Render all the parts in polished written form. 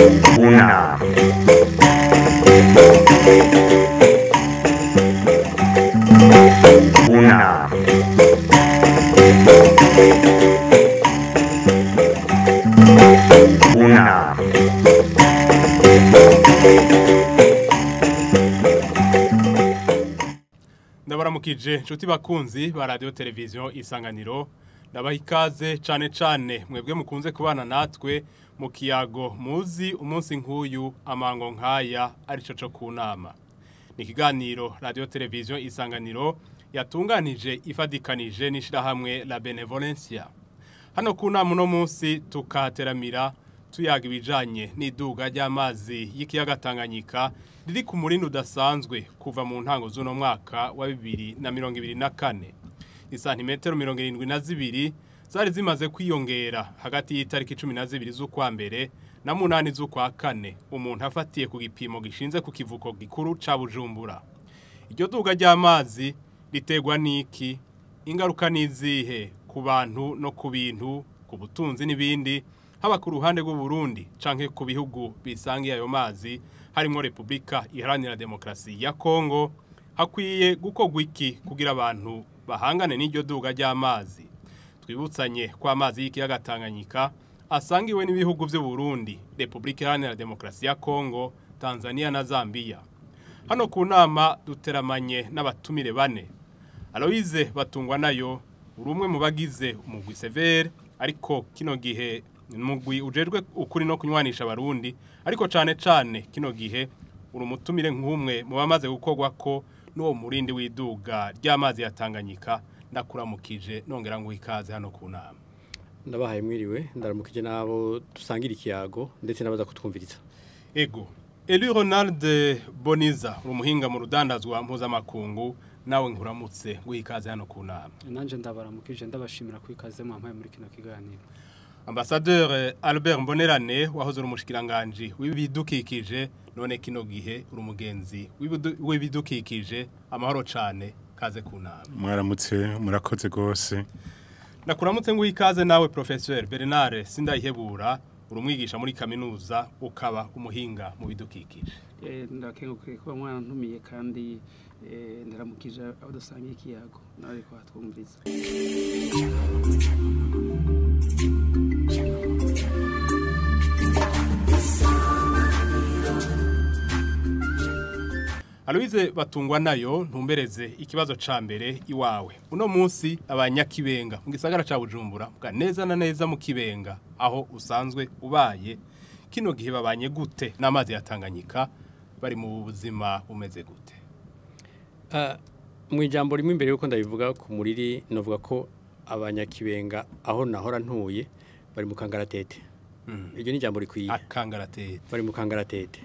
Una. Una. Una. Ndabaramukije nshuti bakunzi ba radio televiziyo Isanganiro ndabaha ikaze cane mwebwe mukunze kubana natwe mu kiyago muzi umunsi nk'uyu amango nkaya arico co kunama ni ikiganiro radio televiziyo Isanganiro yatunganije ifadikanije n'ishirahamwe La Benevolencia. Hano kunama uno munsi tukateramira tuyaga ibijanye n'iduga ry'amazi y'ikiyaga Tanganyika riri ku murindi udasanzwe kuva mu ntango z'uno mwaka wa 2024. Isantimetero 72 zari zimaze kwiyongera hagati y'itariki 12 z'ukwa mbere na 8 z'ukwa kane umuntu afatiye ku gipimo gishinze ku kivuko gikuru ca Bujumbura. Iryo duga ry'amazi ritegwa niki, ingaruka nizihe ku bantu no ku bintu, ku butunzi n'ibindi, haba ku ruhande rw'u Burundi canke ku bihugu bisangiye ayo mazi harimo Republika Iharanira Demokarasi ya Kongo. Hakwiye gukorwa iki kugira abantu bahangane n'iryo duga ry'amazi? Twibutsanye kwa amazi y'ikiyaga Tanganyika asangiwe n'ibihugu by'u Burundi, Republika Iharanira Demokarasi ya Kongo, Tanzania na Zambia. Hano ku nama duteramanye n'abatumire bane. Aloise Batungwa nayo urumwe mu bagize umugwi Severe, ariko kino gihe umugwi ujejwe ukuri no kunywanisha abarundi, ariko cane kino gihe urumutumire nk'umwe mu bamaze gukorwa ko n'uwo murindi w'iduga ry'amazi ya Tanganyika. Ndakuramukije nongera ngo ikaze hano ku nama. Ndabahaye mwiriwe, ndaramukije nabo dusangira ikiyago ndetse nabaza kutwumviriza. Ego Eli Ronald Boniza umuhinga mu rudandazwa mpuzamakungu, nawe nkuramutse wikaze hano ku nama. Nanje ndabaramukije ndabashimira kwikaze mwampaye muri kino kiganiro. Ambassadeur Albert Mbonerane wahoze umushikiranganje w'ibidukikije, none kino gihe uri umugenzi w'ibidukikije. Amahoro cane, kaze ku nama. Mwaramutse, murakoze gose. Nakuramutse ngo ikaze nawe Professeur Bernard Sindayihebura, urumwigisha muri kaminuza ukaba umuhinga mu bidukikije. Ndakenguke kuba mwana ntumiye kandi ndaramukije abo dusangiye ikiyago nawe ko hatwumviriza. Aloise Batungwa nayo ntumbereze ikibazo ca mbere iwawe. Uno munsi abanyakibenga mu gisagara ca Bujumbura bwa neza na neza mu Kibenga aho usanzwe ubaye, kino gihe babanye gute n'amazi ya Tanganyika, bari mu buzima umeze gute? Mu ijambo rimwe imbere yuko ndabivuga ku muriri novuga ko abanyakibenga aho nahora ntuye bari mu kangaratete. Iryo ni ijambo rikwiye. Akangaratete. Bari mu kangaratete.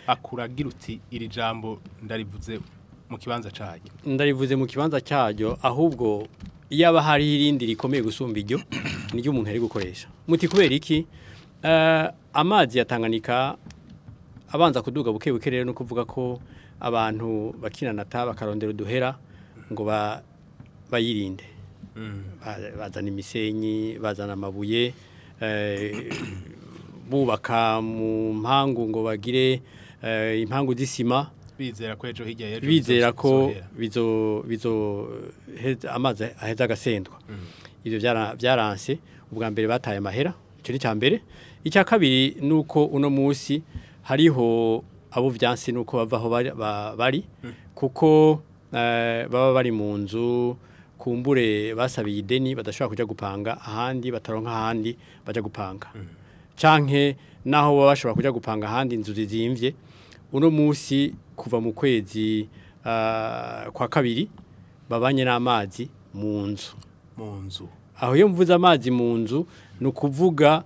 Akuragira uti iri jambo ndarivuze mu kibanza cyayo. Ndarivuze mu kibanza cyayo, ahubwo yaba hari irindi rikomeye gusumba iryo niryo umuntu ari gukoresha. Muti kubera iki? Amazi ya Tanganyika abanza kuduga buke rero no kuvuga ko abantu bakinanata bakarondera uduhera ngo bayirinde. Bazana imisenyi, bazana amabuye, bubaka mu mpangu ngo bagire impangu z'isima, bizera ko ejo hirya y'ejo bizera ko amazi aheza agasendwa. Ivyo byaranse. Ubwa mbere bataye amahera, ico ni cyambere. Icya kabiri nuko uno munsi hariho abo vyanse nuko bavaho bari kuko baba bari mu nzu kumbure basabiye ideni badashobora kuja gupanga ahandi, bataronka ahandi baja gupanga. Canke naho baba bashobora kuja gupanga ahandi inzu zizimvye, uno munsi kuva mu kwezi kwa kabiri babanye n'amazi mu nzu. Aho iyo mvuze amazi mu nzu nukuvuga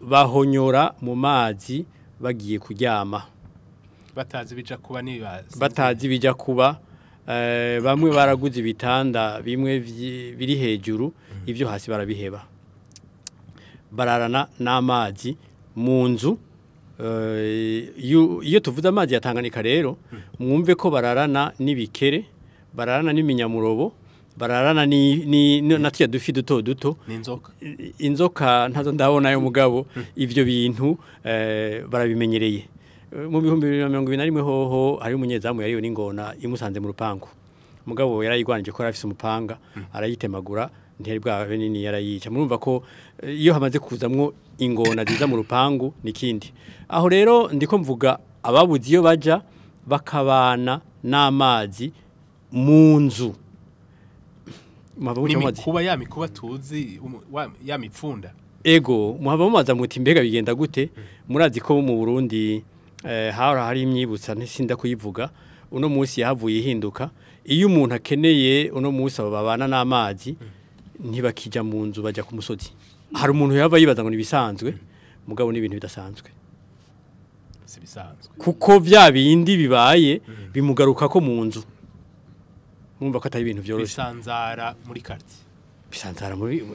bahonyora mu mazi bagiye kuryama, batazi bija kuba nibazi, batazi bija kuba. Bamwe baraguze ibitanda bimwe biri hejuru, ivyo hasi barabiheba, bararana n'amazi mu nzu. Iyo tuvuze amazi ya Tanganyika rero mwumve ko bararana n'ibikere, bararana n'iminyamuro, bararana ni natya dufi duto n'inzoka inzoka ntazo ndabona yo mugabo ivyo bintu barabimenyereye mu 2021 hoho hari umunyezamu yariyo n'ingona imusanze mu rupangu mugabo yarayigwanije ko arafise umupanga arayitemagura ntiyari bwawe nini yarayica murumva ko iyo hamaze kuzamwo ingona ziza mu rupangu nikindi aho rero ndiko mvuga ababuzi iyo baja bakabana n'amazi mu nzu kuba yamikuba tuzi yamipfunda ego muhava mumaza muti mbega bigenda gute murazi ko mu Burundi hari imyibutsa ntisinda kuyivuga uno munsi yahavuye ihinduka iyo umuntu akeneye uno munsi babana n'amazi ntibakija mu nzu baja ku musozi hari umuntu yava yibaza ngo nibisanzwe mugabo ni ibintu bidasanzwe si bisanzwe kuko vya bindi bibaye bimugaruka ko mu nzu mumva ko atari ibintu byoroshe bisanzara muri quartier bisanzara muri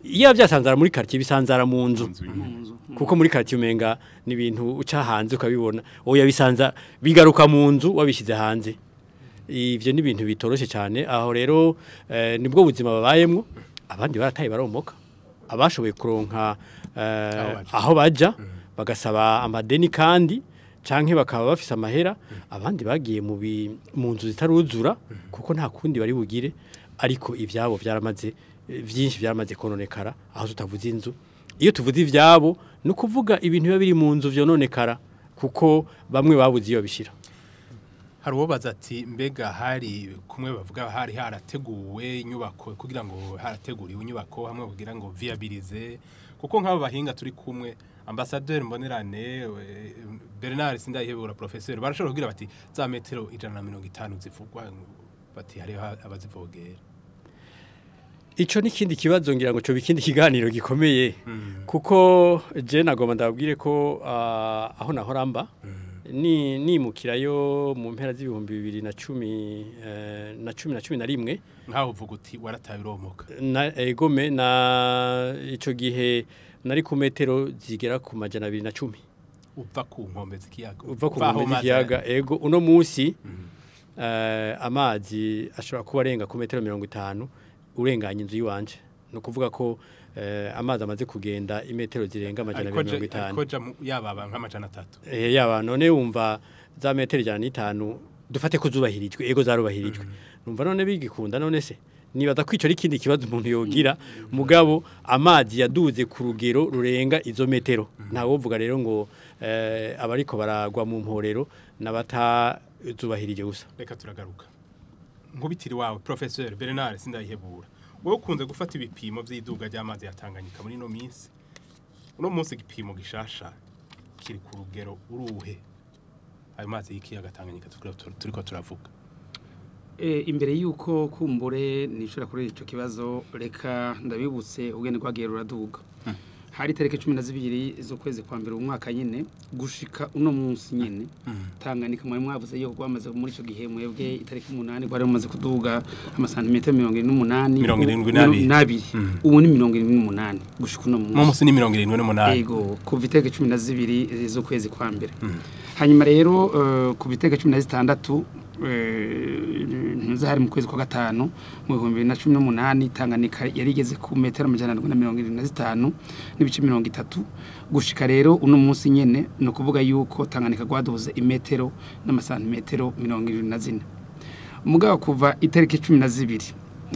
iya byasanzara muri quartier bisanzara mu nzu kuko muri quartier umenga ni ibintu uca hanze ukabibona oya bisanza bigaruka mu nzu wabishize hanze ivyo ni ibintu bitoroshe cyane aho rero nibwo buzima babayemwo abandi barataye baromoka abashoboye kuronka aho baja bagasaba amadeni kandi canke bakaba bafise amahera abandi bagiye mu nzu zitaruzura kuko nta kundi bari bugire ariko ivyabo byaramaze byinshi byaramaze kononekara aho tutavuze inzu iyo tuvuze ivyabo no kuvuga ibintu biba biri mu nzu vyononekara kuko bamwe babuze iyo bishira hari uwo baza ati mbega hari kumwe bavuga hari harateguwe inyubako kugira ngo harateguriwe inyubako hamwe kugira ngo viabilize kuko nk'abo bahinga turi kumwe ambassadeur Mbonerane Bernard Sindayihebura professeur barashobora kugira bati za metero 150 zivugwa bati hari abazivogera ico nikindi kibazo ngira ngo cyo bikindi kiganiro gikomeye kuko je nagomba ndabwire ko aho nahoramba nimukirayo mu mpera z'ibihumbi 2010 nkaho uvuga uti warataye uromoka egome na ico gihe nari ku metero zigera ku majana 210 uva ku nkombe z'ikiyaga uva ku nkombe z'ikiyaga ego uno munsi amazi ashobora kuba arenga ku metero 50 urenganya inzu yiwanje no kuvuga ko amazi amaze kugenda imetero zirenga amajana 250 koja yababa nk'amajana 3 yaba none wumva za metero 105 dufate ko zubahirijwe ego zarubahirijwe numva none bigikunda none se nibaza kwico ikindi kibazo umuntu yogira mugabo amazi yaduze ku rugero rurenga izo metero ntawo vuga rero ngo abariko baragwa mu mporero nabata zubahirije gusa reka turagaruka nkubitiri wawe professeur Bernard Sindayihebura wowe ukunze gufata ibipimo by'iduga ry'amazi yatanganyika muri no minsi uno munsi igipimo gishasha kiri ku rugero uruhe ayo mazi y'ikiyaga Tanganyika turiko turavuga imbere yuko kumbure nishura kuri ico kibazo reka ndabibutse ugene kwagiye ruraduga hari tareke 12 zo kwezi kwa mbere umwaka nyene gushika uno munsi nyene Tanganyika mwe mwavuze yo kwamaze muri ico gihe mwebwe itareke 8 gwari mumaze kuduga amasantimetero 78 ubu ni 78 gushika uno munsi ni 78 yego ku viteke 12 zo kwezi kwa mbere hanyuma rero ku viteke 16 hari mu kwezi kwa gatanu mu 2018 Tanganyika yarigeze ku metero 175 n'ibice 30 gushika rero uno munsi nyene no kuvuga yuko Tanganyika gwaduze imetero n'amasantimetero 24 mugabo kuva itariki 12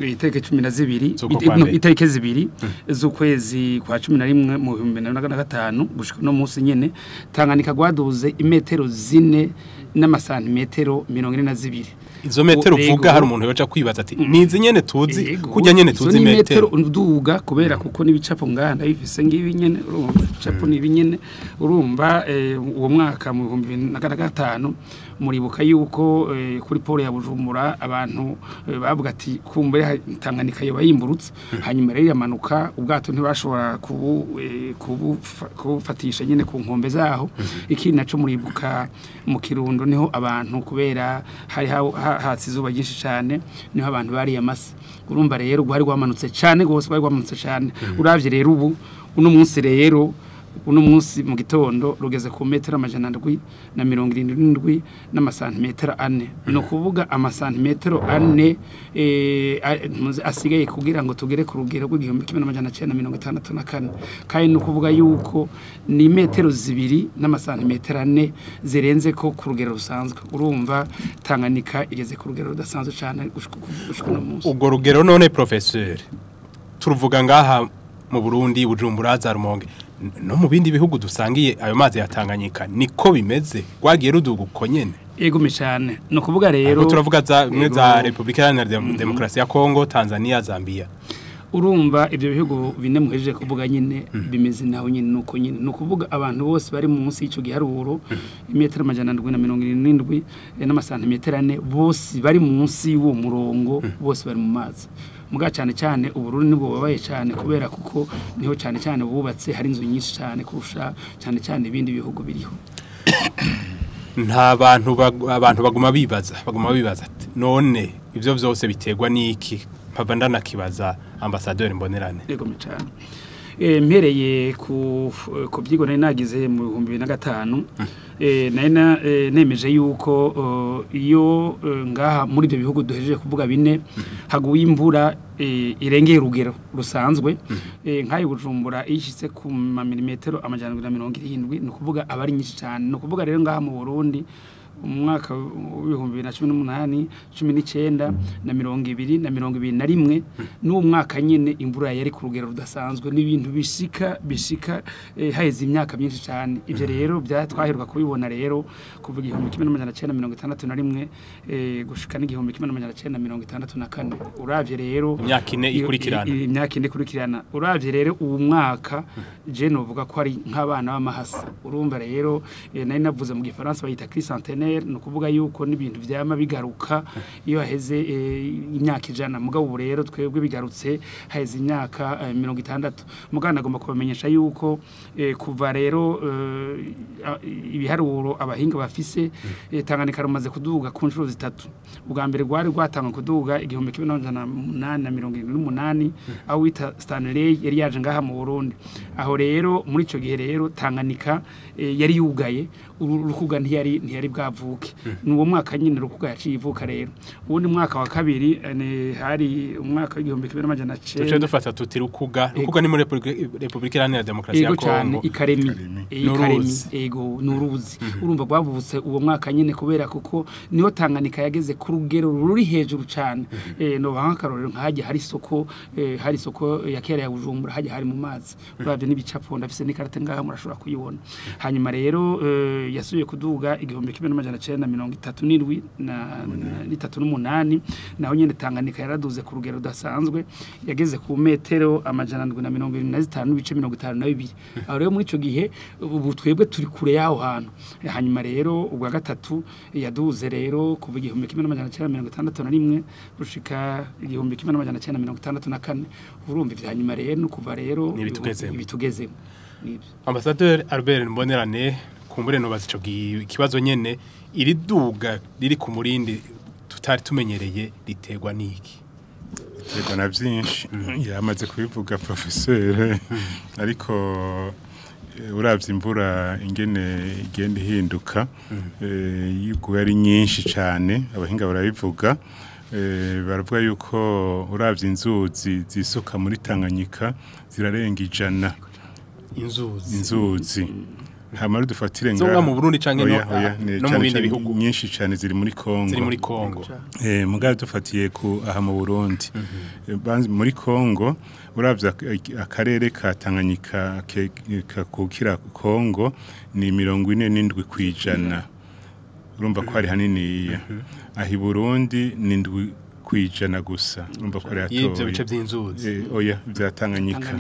itariki 12 itariki 2 z'ukwezi kwa 11 mu 2025 gushika no munsi nyene Tanganyika gwaduze imetero 4 n'amasantimetero 42 izo metero uvuga hari umuntu yoca kwibaza ati nizi nyene tuzi kujya nyene tuzi metero nduga kubera kuko nibicapo nganda bifise ngibi nyene urumva bicapo nibi nyene urumva uwo mwaka mu 2025 muribuka yuko kuri pole ya Bujumbura abantu bavuga ati kumbe Tanganyika yo bayimburutse hanyuma rero yamanuka ubwato ntibashobora kufatisha nyene ku nkombe zaho ikindi naco muribuka mu Kirundo niho abantu kubera hari hatsi izuba ryinshi cyane niho abantu bari amase urumva rero gwari gwamanutse cyane gose gwari gwamanutse cyane uravye rero ubu uno munsi rero uno munsi mu gitondo rugeze ku metero 777 n'amasantimetero 4 no kuvuga amasantimetero 4 asigaye kugira ngo tugere ku rugero rw'igihumbi 1964 kandi no kuvuga yuko ni metero 2 n'amasantimetero 4 zirenze ko ku rugero rusanzwe urumva Tanganyika igeze ku rugero rudasanzwe cyane gushika no munsi ubwo rugero none professeur turuvuga ngaha mu Burundi Bujumbura za Rumonge no mu bindi bihugu dusangiye ayo mazi ya Tanganyika niko bimeze gwagiye ruduguko nyene Ego cyane no kuvuga rero turavuga za Republika Iharanira Demokarasi ya Kongo Tanzania Zambia urumva ibyo bihugu bine muhejeje kuvuga nyine bimeze naho nyine nuko nyine no kuvuga abantu bose bari munsi y'icyo giharuro imetero 777 n'amasantimetero 4 bose bari munsi y'uwo murongo bose bari mu mazi muga cyane ubururu nibwo babaye cyane kubera kuko niho cyane bubatse hari inzu nyinshi cyane kurusha cyane ibindi bihugu biriho nta abantu baguma bibaza none ivyo vyose biterwa niki mpava ndanakibaza ambassadeur Mbonerane yego cyane mpereye ku byigo nari nagize mu 2005 nemeje yuko iyo ngaha muri ibyo bihugu duhejeje kuvuga bine haguye imvura irengeye urugero rusanzwe nk'ayi Bujumbura ishitse ku milimetero 770 no kuvuga abari nyinshi cyane no kuvuga rero ngaha mu Burundi umwaka w'ibihumbi 2018 19 na 2021 n'uwo mwaka nyene imvura yari ku rugero rudasanzwe n'ibintu bishika haheze imyaka myinshi cyane ivyo rero byatwaheruka kubibona rero kuva 1961 gushika n'igihumbi 1964 uravye rero imyaka ine ikurikirana uravye rero uwo mwaka je novuga ko ari nk'abana b'amahasa urumva rero nari navuze mu gifaransa bayita crisantenaire no kuvuga yuko n'ibintu vyama bigaruka iyo haheze imyaka 100 mugabo ubu rero twebwe bigarutse haheze imyaka 60 mugana agomba kubamenyesha yuko kuva rero ibiharuro abahinga bafise Tanganyika rumaze kuduga ku nshuro zitatu ubwa mbere gwari gwatanga kuduga igihumbi 1978 aho wita Stanley yari yaje ngaha mu Burundi aho rero muri ico gihe rero Tanganyika yari yugaye urukuga ntiyari bwavuke n'uwo mwaka nyine rukuga yaciye ivuka rero ubundi mwaka wa kabiri hari umwaka w'igihumbi 1900 tuce dufata tuti rukuga ni muri Republika Iharanira Demokarasi ya Kongo ikaremi ego nuruzi urumva bwavutse uwo mwaka nyine kubera kuko niho Tanganyika yageze ku rugero ruri hejuru cyane no bankarorero nkaje hari isoko ya kera ya Bujumbura haje hari mu mazi uravye n'ibicapo ndafise n'ikarate ngaha murashobora kuyibona hanyuma rero yasubiye kuduga igihumbi 1937 na 38 naho nyene Tanganyika yaraduze ku rugero dasanzwe yageze ku metero 725 n'ibice 52 aho rero muri ico gihe ubu twebwe turi kure yaho hantu hanyuma rero ubwa gatatu yaduze rero kuva igihumbi 1961 gushika igihumbi 1964 urumva ivyanyuma rero kuva rero ibitugezemo Ambassadeur Albert Mbonerane kumbure no bazico kibazo nyene iri duga riri ku murindi tutari tumenyereye riterwa niki riterwa na byinshi yamaze kubivuga professeur ariko uravye imvura ingene igenda ihinduka yuko ari nyinshi cyane abahinga barabivuga baravuga yuko uravye inzuzi zisuka muri Tanganyika zirarenga 100 inzuzi hamara dufatire ngaho mu Burundi canke no mu bindi bihugu nyinshi cyane ziri muri Kongo mugabe dufatiye ku aha mu Burundi muri Kongo uravye akarere ka Tanganyika kakukira Kongo ni 47% urumva ko ari hanini ahi Burundi ni 7% gusa urumva ko ari atoye ibyo bice by'inzuzi oya bya Tanganyika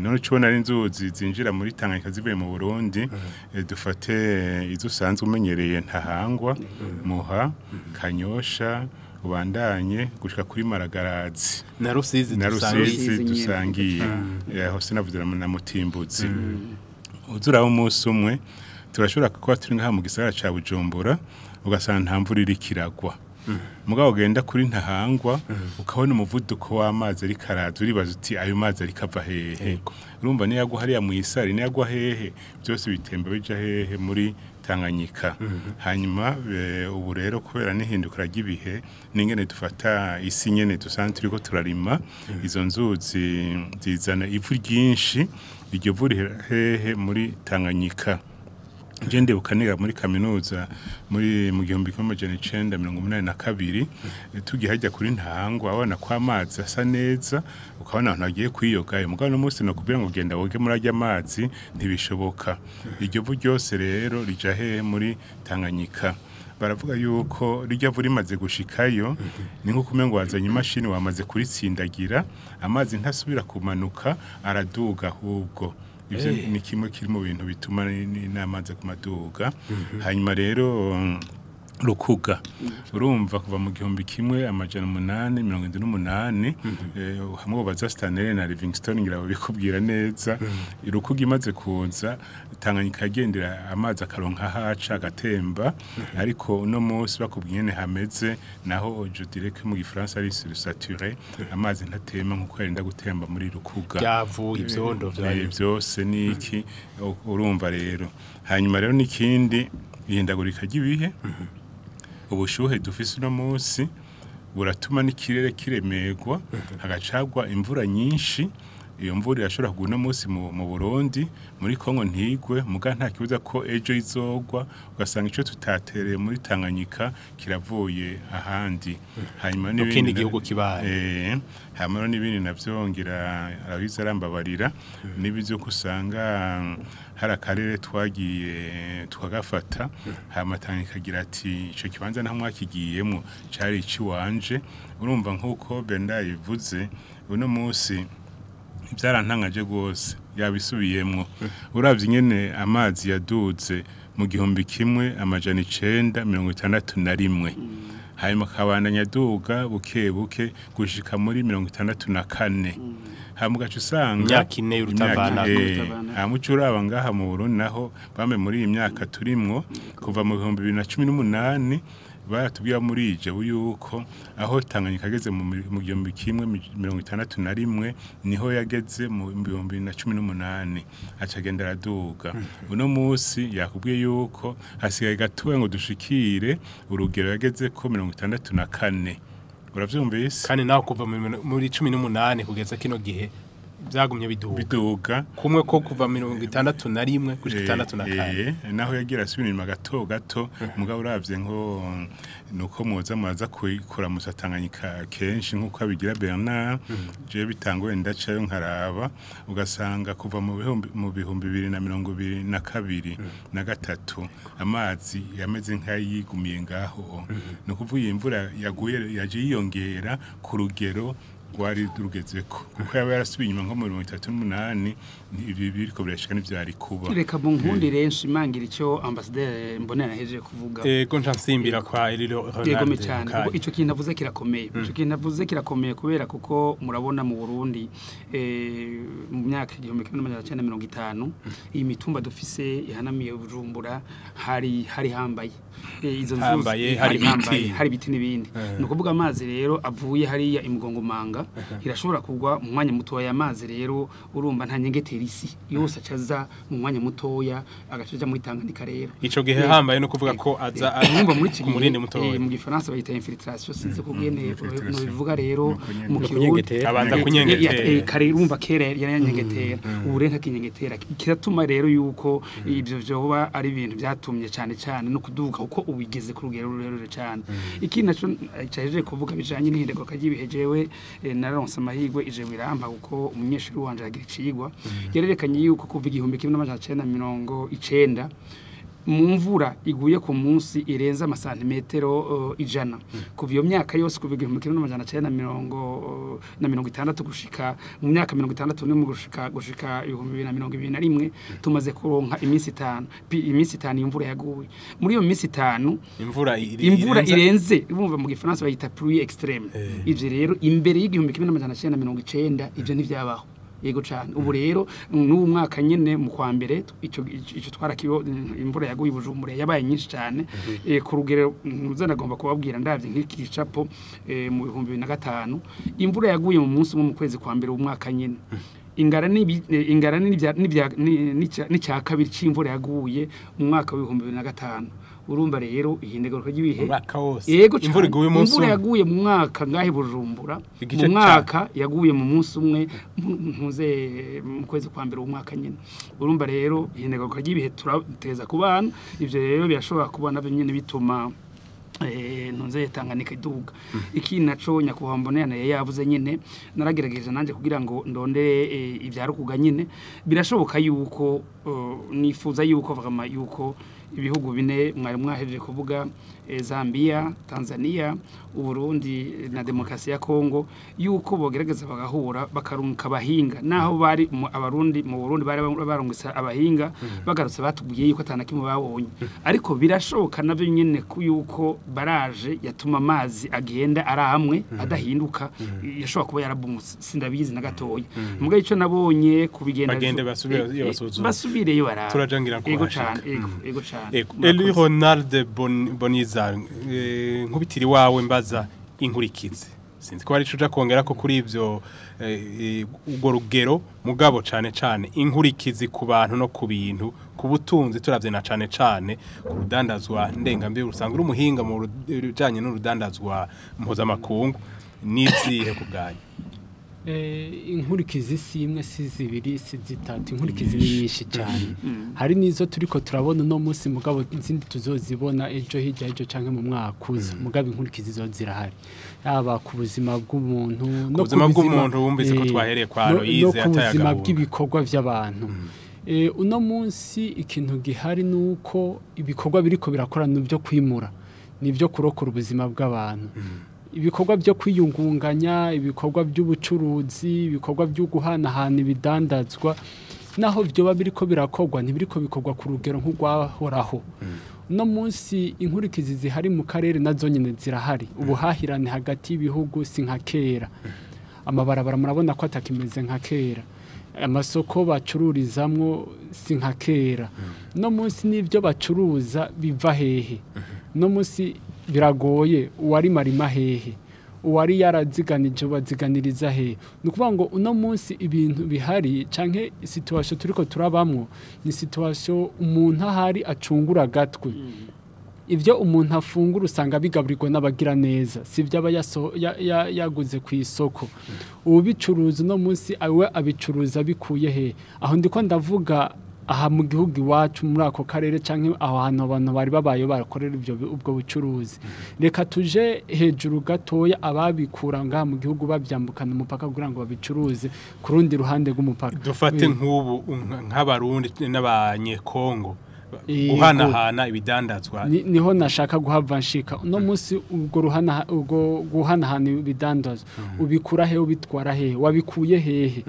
none cubona ari inzuzi zinjira muri Tanganyika zivuye mu Burundi dufate izo usanzwe umenyereye Ntahangwa Muha Kanyosha ubandanye gushika kuri Maragarazi na Rusizi dusangiye hose navuze na Mutimbuzi uzura umunsi umwe turashobora kuba turi ngaha mu gisagara ca Bujumbura ugasanga nta mvura iri kiragwa mugabo ugenda kuri ntahangwa ukabona umuvuduko w'amazi ari karaza uribaza uti ayo mazi ari kava hehe urumva niyo yagwa hariya mu isari niyo yagwa hehe byose bitemba bija hehe muri Tanganyika hanyuma ubu rero kubera n'ihindukira ry'ibihe n'ingene dufata isi nyene dusanzwe turiko turarima izo nzuzi zizana ivu ryinshi iryo vu hehe muri Tanganyika Jende ukaniga muri kaminuza muri mu 1982 tugihajya kuri ntahangwa abana kwa amazi asa neza ukabona abantu agiye kwiyoga mugabo no munsi no kubira ngo genda woge muri ajya amazi ntibishoboka iryo vu ryose rero rija he muri Tanganyika baravuga yuko rijya vu rimaze gushikayo ni nko kumengo wazanye imashini wamaze kuritsindagira amazi ntasubira kumanuka araduga ahubwo ivyo ni kimwe kiri mu bintu bituma n'amazi ku maduga hanyuma rero rukuga urumva kuva mu 1878 hamwe baza Stanley na Livingstone ngira bikubwira neza rukuga imaze kuza Tanganyika yagendera amazi akaronka haca agatemba ariko uno munsi bakubwiye hameze naho je dirais que mu gifaransa ari sursaturé amazi ntatema nkuko yenda gutemba muri rukuga byavu ibyondo byayo byose niki urumva rero hanyuma rero nikindi ihindagurika ry'ibihe ubushuhe dufise uno munsi buratuma n'ikirere kiremegwa hagacagwa imvura nyinshi iyo mvura yashobora kuguna munsi mu Burundi muri Kongo ntigwe muga nta kibuza ko ejo izogwa ugasanga ico tutatereye muri Tanganyika kiravuye ahandi hanyuma n'ibindi gihugu kibaye hanyuma n'ibindi navyongira arabiza arambabarira nibyo kusanga hari akarere twagiye twagafata hanyuma Tanganyika gira ati ico kibanza nta mwakigiyemo cari ici wanje urumva nkuko Benda yivuze uno munsi byarantangaje gose yabisubiyemwo uravye nyene amazi yaduze mu 1961 hanyuma kabandanya duga buke buke gushika muri 64 hamugacu usanga yakine urutavana amucuraba ngaha mu Burundi naho bame muri iyi myaka turimwo kuva mu 2018 baratubwiye muri ije yuko aho Tanganyika ageze mu 1961 niho yageze mu 2018 acagenda araduga uno munsi yakubwiye yuko hasigaye gatuwe ngo dushikire urugero yageze ko 64 uravyumvise kandi naho kuva muri 18 kugeza kino gihe byagumye biduga kumwe ko kuva 61 gushika 64 naho yagira asubira inyuma gato mugabo uravye nko nuko muza maza kuyikora mu Tanganyika kenshi nkuko abigira Bernard je bitangoye ndacayo nkaraba ugasanga kuva mu bihumbi 2022 na gatatu amazi yameze nk'ayigumiye ngaho no kuvuga imvura yaguye yaje yiyongera ku rugero gwari rugezeko kuko yaba yarasubiye inyuma nko mu 38 ibi biriko birashika n'ivyari kuba reka mu nkundire nshimangira icyo ambassadeur mbonera heje kuvuga ko nsimbira kwa Elilo Ronald cyane ico kintu avuze kirakomeye ico kintu avuze kirakomeye kubera kuko murabona mu Burundi mu myaka 1950 iyi mitumba dufise ihanamiye Bujumbura hari hambaye izo nzuzi hari biti n'ibindi no kuvuga amazi rero avuye hariya imugongomanga irashobora kugwa mu mwanya mutoya amazi rero urumva nta nyengetera isi yose acaza mu mwanya mutoya agacaja muri Tanganyika rero ico gihe hambaye no kuvuga ko aza arumva muri iki murinde mutoya mu gifaransa bayita infiltration sinze kugene no bivuga rero mu kirundi abanza kunyengetera kare urumva kera yanyengetera ubure nta kinyengetera kiratuma rero yuko ibyo byoba ari ibintu byatumye cyane no kuduga uko ubigeze ku rugero rurerure cyane iki naco cyaje kuvuga bijanye n'ihindego kagibihejewe naronse amahirwe ije wirampa kuko umunyeshuri wanje agira icigwa yererekanye yuko kuva 1990 mu mvura iguye ku munsi irenza amasantimetero 100 kuva iyo myaka yose kuva 1960 gushika mu myaka 60 gushika 2021 tumaze kuronka iminsi 5 imvura yaguye muri iyo minsi 5 imvura irenze bumva mu gifaransa bayita pluie extrême ivyo rero imbere y'igihumbi 1990 ivyo ntivyabaho yego cyane ubu rero n'ubu mwaka nyene mu kwa mbere ico twarakibo imvura yaguye Bujumbura yabaye nyinshi cyane ku rugero nagomba kubabwira ndavye nk'iki gicapo mu 2005 imvura yaguye mu munsi mu kwezi kwa mbere umwaka nyene ingara n'icya kabiri c'imvura yaguye mu mwaka wa 2005 urumva rero ihindagurika ry'ibihe yego imvura yaguye mu mwaka ngahe Bujumbura mu mwaka yaguye mu munsi umwe mpuze mu kwezi kwa mbere umwaka nyene urumva rero ihindagurika ry'ibihe turateza ku bana ivyo rero birashobora kubona nyene bituma ntunze Tanganyika iduga iki naco nyakuhambone yavuze nyene naragerageje nanje kugira ngo ndondere ivyarukuga nyene birashoboka yuko nifuza yuko vama yuko ibihugu bine mwari mwahejeje kuvuga Zambia, Tanzania, Uburundi na Demokrasi ya Kongo yuko bogerageza bagahura bakarunka abahinga naho bari abarundi mu Burundi bari barungisa abahinga bagarutse batubwiye yuko atanakimwe babonye ariko birashoboka nabyo nyene yuko baraje yatuma amazi agenda arahamwe adahinduka yashobora kuba yarabumutse sindabizi na gatoya muga ico nabonye kubigenda bagende basubireyo bara turajangira ko ego cyane ego cyane Eli Ronald Boniza nkubitiri wawe mbaza inkurikizi sinzi ko ari cuja kongera ko kuri ivyo ugo rugero mugabo cane inkurikizi ku bantu no ku bintu ku butunzi turavye na cane ku rudandazwa ndengambi rusanga uri umuhinga mu bijanye n'urudandazwa mpuzamakungu n'izihe ku bwanyu inkurikizi si imwe si zibiri si zitatu inkurikizi ni nyinshi cyane hari nizo turiko turabona no munsi mugabo izindi tuzozibona ejo hirya ejo canke mu mwaka uza mugabo inkurikizi zo zirahari yaba ku buzima bw'umuntu no ku buzima bw'umuntu wumvise ko twahereye kwa Aloise atayagabo no ku buzima bw'ibikorwa by'abantu uno munsi ikintu gihari nuko ibikorwa biriko birakorana byo kwimura nibyo kurokora ubuzima bw'abantu ibikorwa byo kwiyungunganya ibikorwa by'ubucuruzi ibikorwa byo guhanahana ibidandazwa naho byo biriko birakorwa ntibiriko bikorwa ku rugero nk'urwahoraho no munsi inkurikizi zihari mu karere nazo nyine zirahari ubuhahirane hagati y'ibihugu si nka kera amabarabara murabona ko atakimeze nka kera amasoko bacururizamwo si nka kera no munsi n'ibyo bacuruza biva hehe no munsi biragoye uwari marima hehe uwari yaraziganije baziganiriza hehe nukuvuga ngo uno munsi ibintu bihari canke situation turiko turabamwo ni situation umuntu ahari acungura gatwe ivyo umuntu afungura usanga bigaburirwa n'abagira neza sivyo aba yaguze ku isoko ubicuruza no munsi awe abicuruza bikuye he aho ndiko ndavuga aha mu gihugu iwacu muri ako karere canke aho hantu abantu bari babaye barakorera ubwo bucuruzi reka tuje hejuru gatoya ababikura ngaha mu gihugu babyambukana umupaka kugira ngo babicuruze ku rundi ruhande rw'umupaka dufate nk'ubu nk'abarundi n'abanyekongo guhanahana ibidandazwa niho nashaka guhava nshika uno munsi ubwo guhanahana ibidandazwa ubikura he ubitwara he wabikuye hehe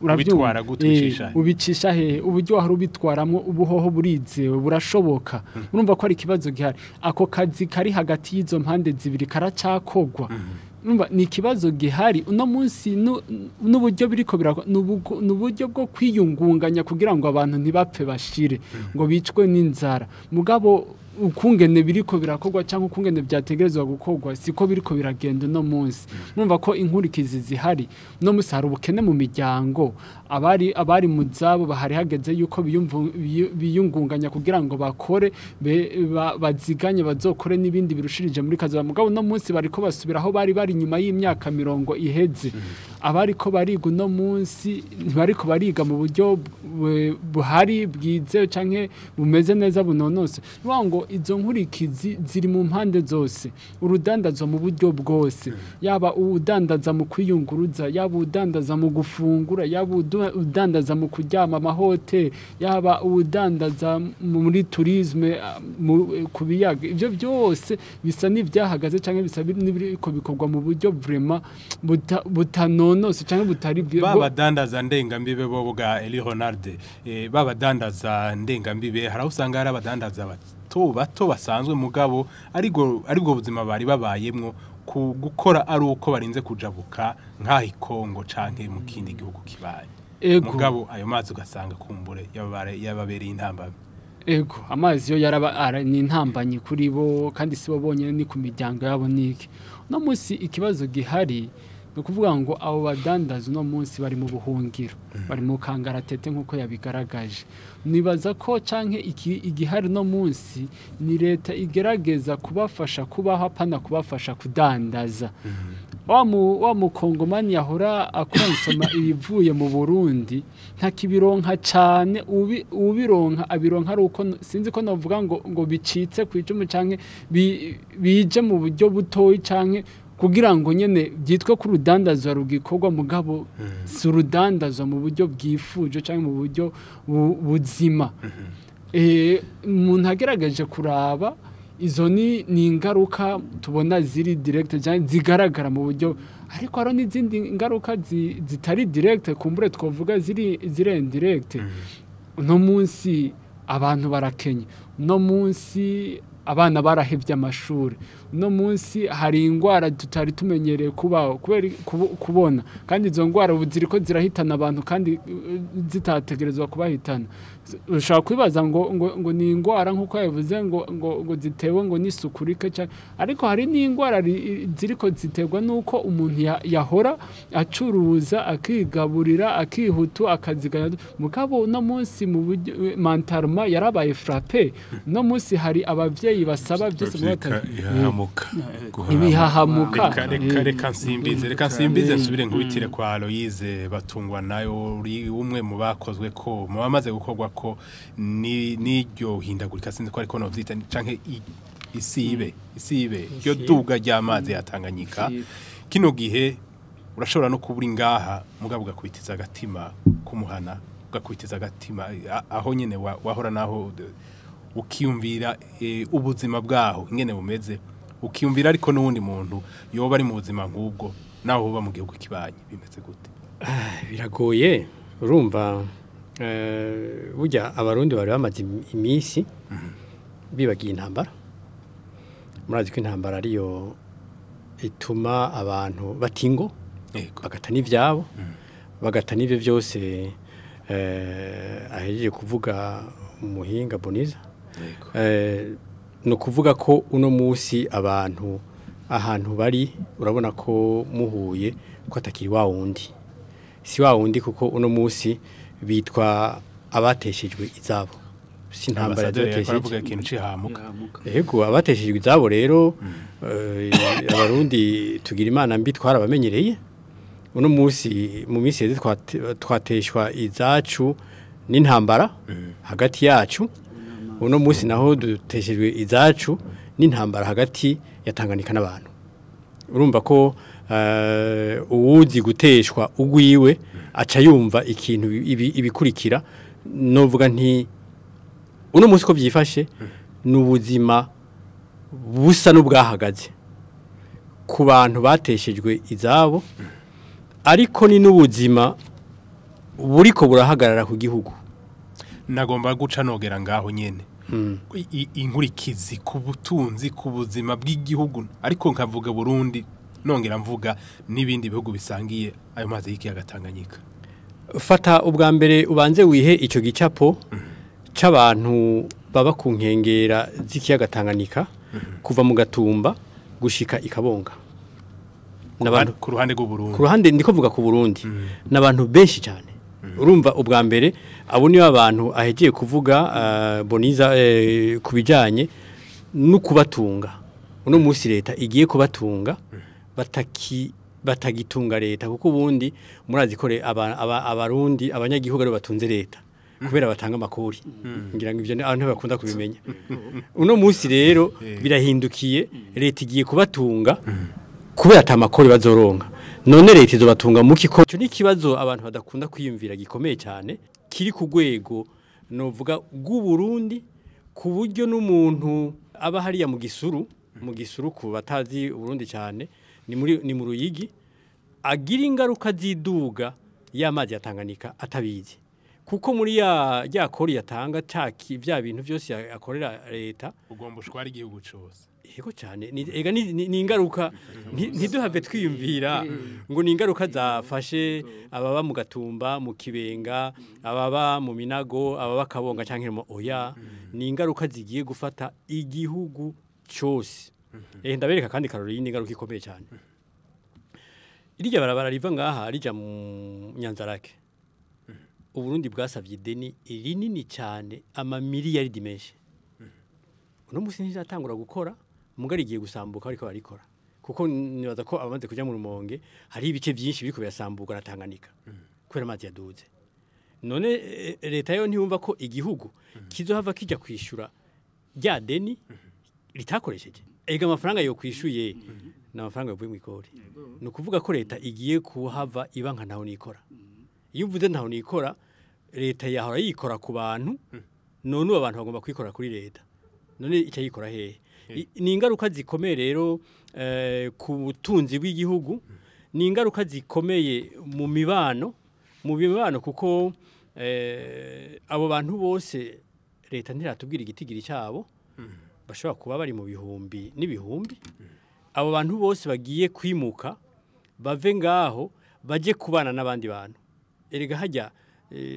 ubitwara gutucisha ubicisha he uburyo hari ubitwaramo ubuhoho burizewe burashoboka urumva ko ari ikibazo gihari ako kazi kari hagati y'izo mpande zibiri karacakogwa ni ikibazo gihari uno munsi n'uburyo biriko n'uburyo bwo kwiyungunganya kugira ngo abantu ntibapfe bashire ngo bicwe n'inzara mugabo ukungene biriko birakorwa cyangwa ukungene byategerezwa gukorwa siko biriko biragenda no munsi numva ko inkurikizi zihari no munsi hari ubukene mu miryango abari mu zabo bahari hageze yuko biyungunganya kugira ngo bakore baziganye bazokore n'ibindi birushirije muri kazi mugabo no munsi bariko basubira aho bari nyuma y'imyaka mirongo iheze abariko bariga no munsi bariko bariga mu buryo buhari bwize canke bumeze neza bunonose ngo izo nkurikizi ziri mu mpande zose urudandaza mu buryo bwose yaba udandaza mu kwiyunguruza yaba udandaza mu gufungura yaba udandaza mu kuryama amahotel yaba udandaza muri tourisme ku biyaga ivyo byose bisa n'ivyahagaze canke bisa n'ibiriko bikorwa mu buryo vraiment butanonose canke butari babadandaza ndengambibe bo bwa Eli Ronald babadandaza ndengambibe hari usanga hari abadandaza bato basanzwe mugabo aribwo buzima bari babayemwo gukora ari uko barinze kujabuka nk'aho Kongo canke mu kindi gihugu kibaye mugabo ayo mazi ugasanga kumbure yababereye intambamyi. Ego amazi yo yaraba ni intambanyi kuri bo kandi sibo bonyene ni ku miryango yabo niki. No munsi ikibazo gihari no kuvuga ngo abo badandaza no munsi bari mu buhungiro bari mu kangaratete nkuko yabigaragaje. Nibaza ko canke igihari no munsi ni leta igerageza kubafasha kubaho apana kubafasha kudandaza. Wa mukongomani yahora akonsoma ibivuye mu Burundi ntakibironka cyane ubironka abironka ari uko sinzi ko novuga ngo bicitse kwicumu canke bije mu buryo butoyi canke kugira ngo nyene byitwe ku rudandazo rugikorwa mugabo si urudandazo mu buryo bwifuje canke mu buryo buzima. Umuntu agerageje kuraba izo ni ingaruka tubona ziri direct zigaragara mu buryo ariko haro n'izindi ngaruka zitari direct kumbure twovuga ziri indirect. No munsi abantu barakenye, no munsi abana barahevye amashuri, no munsi hari ingwara tutari tumenyereye kubona kandi izo ngwara ziriko zirahitana abantu kandi zitategerezwa kubahitana. Ushaka kwibaza ngo ni ingwara nkuko yavuze ngo zitewe ngo n'isukurike cyane ariko hari n'ingwara ziriko ziterwa nuko umuntu yahora acuruza akigaburira akihutu akazigana mugabo no munsi mu mentalema yarabaye frappé. No munsi hari abavyeyi basaba byose ibihahamuka. Reka nsimbize nsubire nkubitire kwa Aloise Batungwa nayo uri umwe mu bakozwe ko mu bamaze gukorwa ko n'iryo hindagurika sinzi ko ariko no vyita canke isibe ryo duga ry'amazi yatanganyika. Kino gihe urashobora no kubura ngaha mugabo ugakubitiza agatima kumuhana ugakubitiza agatima aho nyene wahora naho ukiyumvira ubuzima bwaho ingene bumeze ukiyumvira ariko n'uwundi muntu yoba ari mu buzima nk'ubwo naho uba mu gihugu kibanye bimeze gute? Biragoye urumva burya abarundi bari bamaze iminsi bibagiye intambara. Murazi ko intambara ariyo ituma abantu batingo bagata n'ivyabo bagata n'ivyo byose ahejeje kuvuga umuhinga Boniza. No kuvuga ko uno musi abantu ahantu bari urabona ko muhuye ko atakiri wa wundi si wa wundi kuko uno musi bitwa abateshejwe izabo si ntambara yatesheje ikintu cihamuka. Yego abateshejwe izabo rero abarundi tugira imana mbi twarabamenyereye. Uno musi mu minsi yeze twateshwa izacu n'intambara hagati yacu. Uno musi naho duteshejwe izacu n'intambara hagati ya Tanganyika n'abantu. Urumva ko uwuzi guteshwa ugwiwe aca yumva ikintu ibikurikira. Novuga nti uno musi ko byifashe n'ubuzima busa n'ubwahagaze ku bantu bateshejwe izabo ariko ni n'ubuzima buriko burahagarara ku gihugu. Nagomba guca nogera ngaho nyene inkurikizi ku butunzi ku buzima bw'igihugu ariko nkavuga Burundi nongera mvuga n'ibindi bihugu bisangiye ayo mazi y'ikiyaga Tanganyika. Fata ubwa mbere ubanze wihe ico gicapo c'abantu baba ku nkengera z'ikiyaga Tanganyika kuva mu Gatumba gushika ikabonga. N'abantu ku ruhande rw'u Burundi. Ku ruhande ndiko vuga ku Burundi n'abantu benshi cyane. Urumva ubwa mbere abo ni abantu ahegiye kuvuga Boniza kubijanye no kubatunga. Uno musi leta igiye kubatunga batagitunga leta kuko ubundi murazi ko abarundi abanyagihugu ari batunze leta kubera batanga amakori. Ngira ngo ivyo abantu bakunda kubimenya. Uno musi rero birahindukiye leta igiye kubatunga kubera atamakori bazoronka. None leta izobatunga muki ko cyo nikibazo abantu badakunda kwiyumvira gikomeye cyane kiri ku gwego novuga bw'u Burundi ku buryo n'umuntu aba hariya mu gisuru ku batazi Burundi cyane ni mu Ruyigi agira ingaruka ziduga y'amazi ya Tanganyika atabizi kuko muri ya kori yatanga taki bya bintu byose akorera leta ugomba ushwara igihugu cyose yego cyane ni ingaruka ntiduhave twiyumvira ngo ni ingaruka zafashe ababa mu Gatumba mu Kibenga ababa mu Minago ababa Kabonga cyangwa mu oya ni ingaruka zigiye gufata igihugu cyose ndabereka kandi karori ni ingaruka ikomeye cyane irya barabara riva ngaha rija mu Nyanzarake Uburundi bwasavye ideni rinini cyane amamiliyari menshi uno musi ntizatangura gukora mugari giye gusambuka ariko barikora kuko nibaza ko abamaze kujya mu Rumonge hari ibice byinshi biriko byasambuka na Tanganyika kwera amazi yaduze none leta yo ntiyumva ko igihugu kizohava kijya kwishura rya deni ritakoresheje ega amafaranga yo kwishuye na amafaranga yavuye mu ikori no kuvuga ko leta igiye kuhava ibanka ntaho nikora iyo uvuze ntaho nikora leta yahora yikora ku bantu none abantu bagomba kwikora kuri leta none icyo yikora hehe ni ingaruka zikomeye rero ku butunzi bw'igihugu ni ingaruka zikomeye mu mibano kuko abo bantu bose leta ntiratubwira igitigiri cyabo bashobora kuba bari mu bihumbi n'ibihumbi abo bantu bose bagiye kwimuka bave ngaho baje kubana n'abandi bantu erega hajya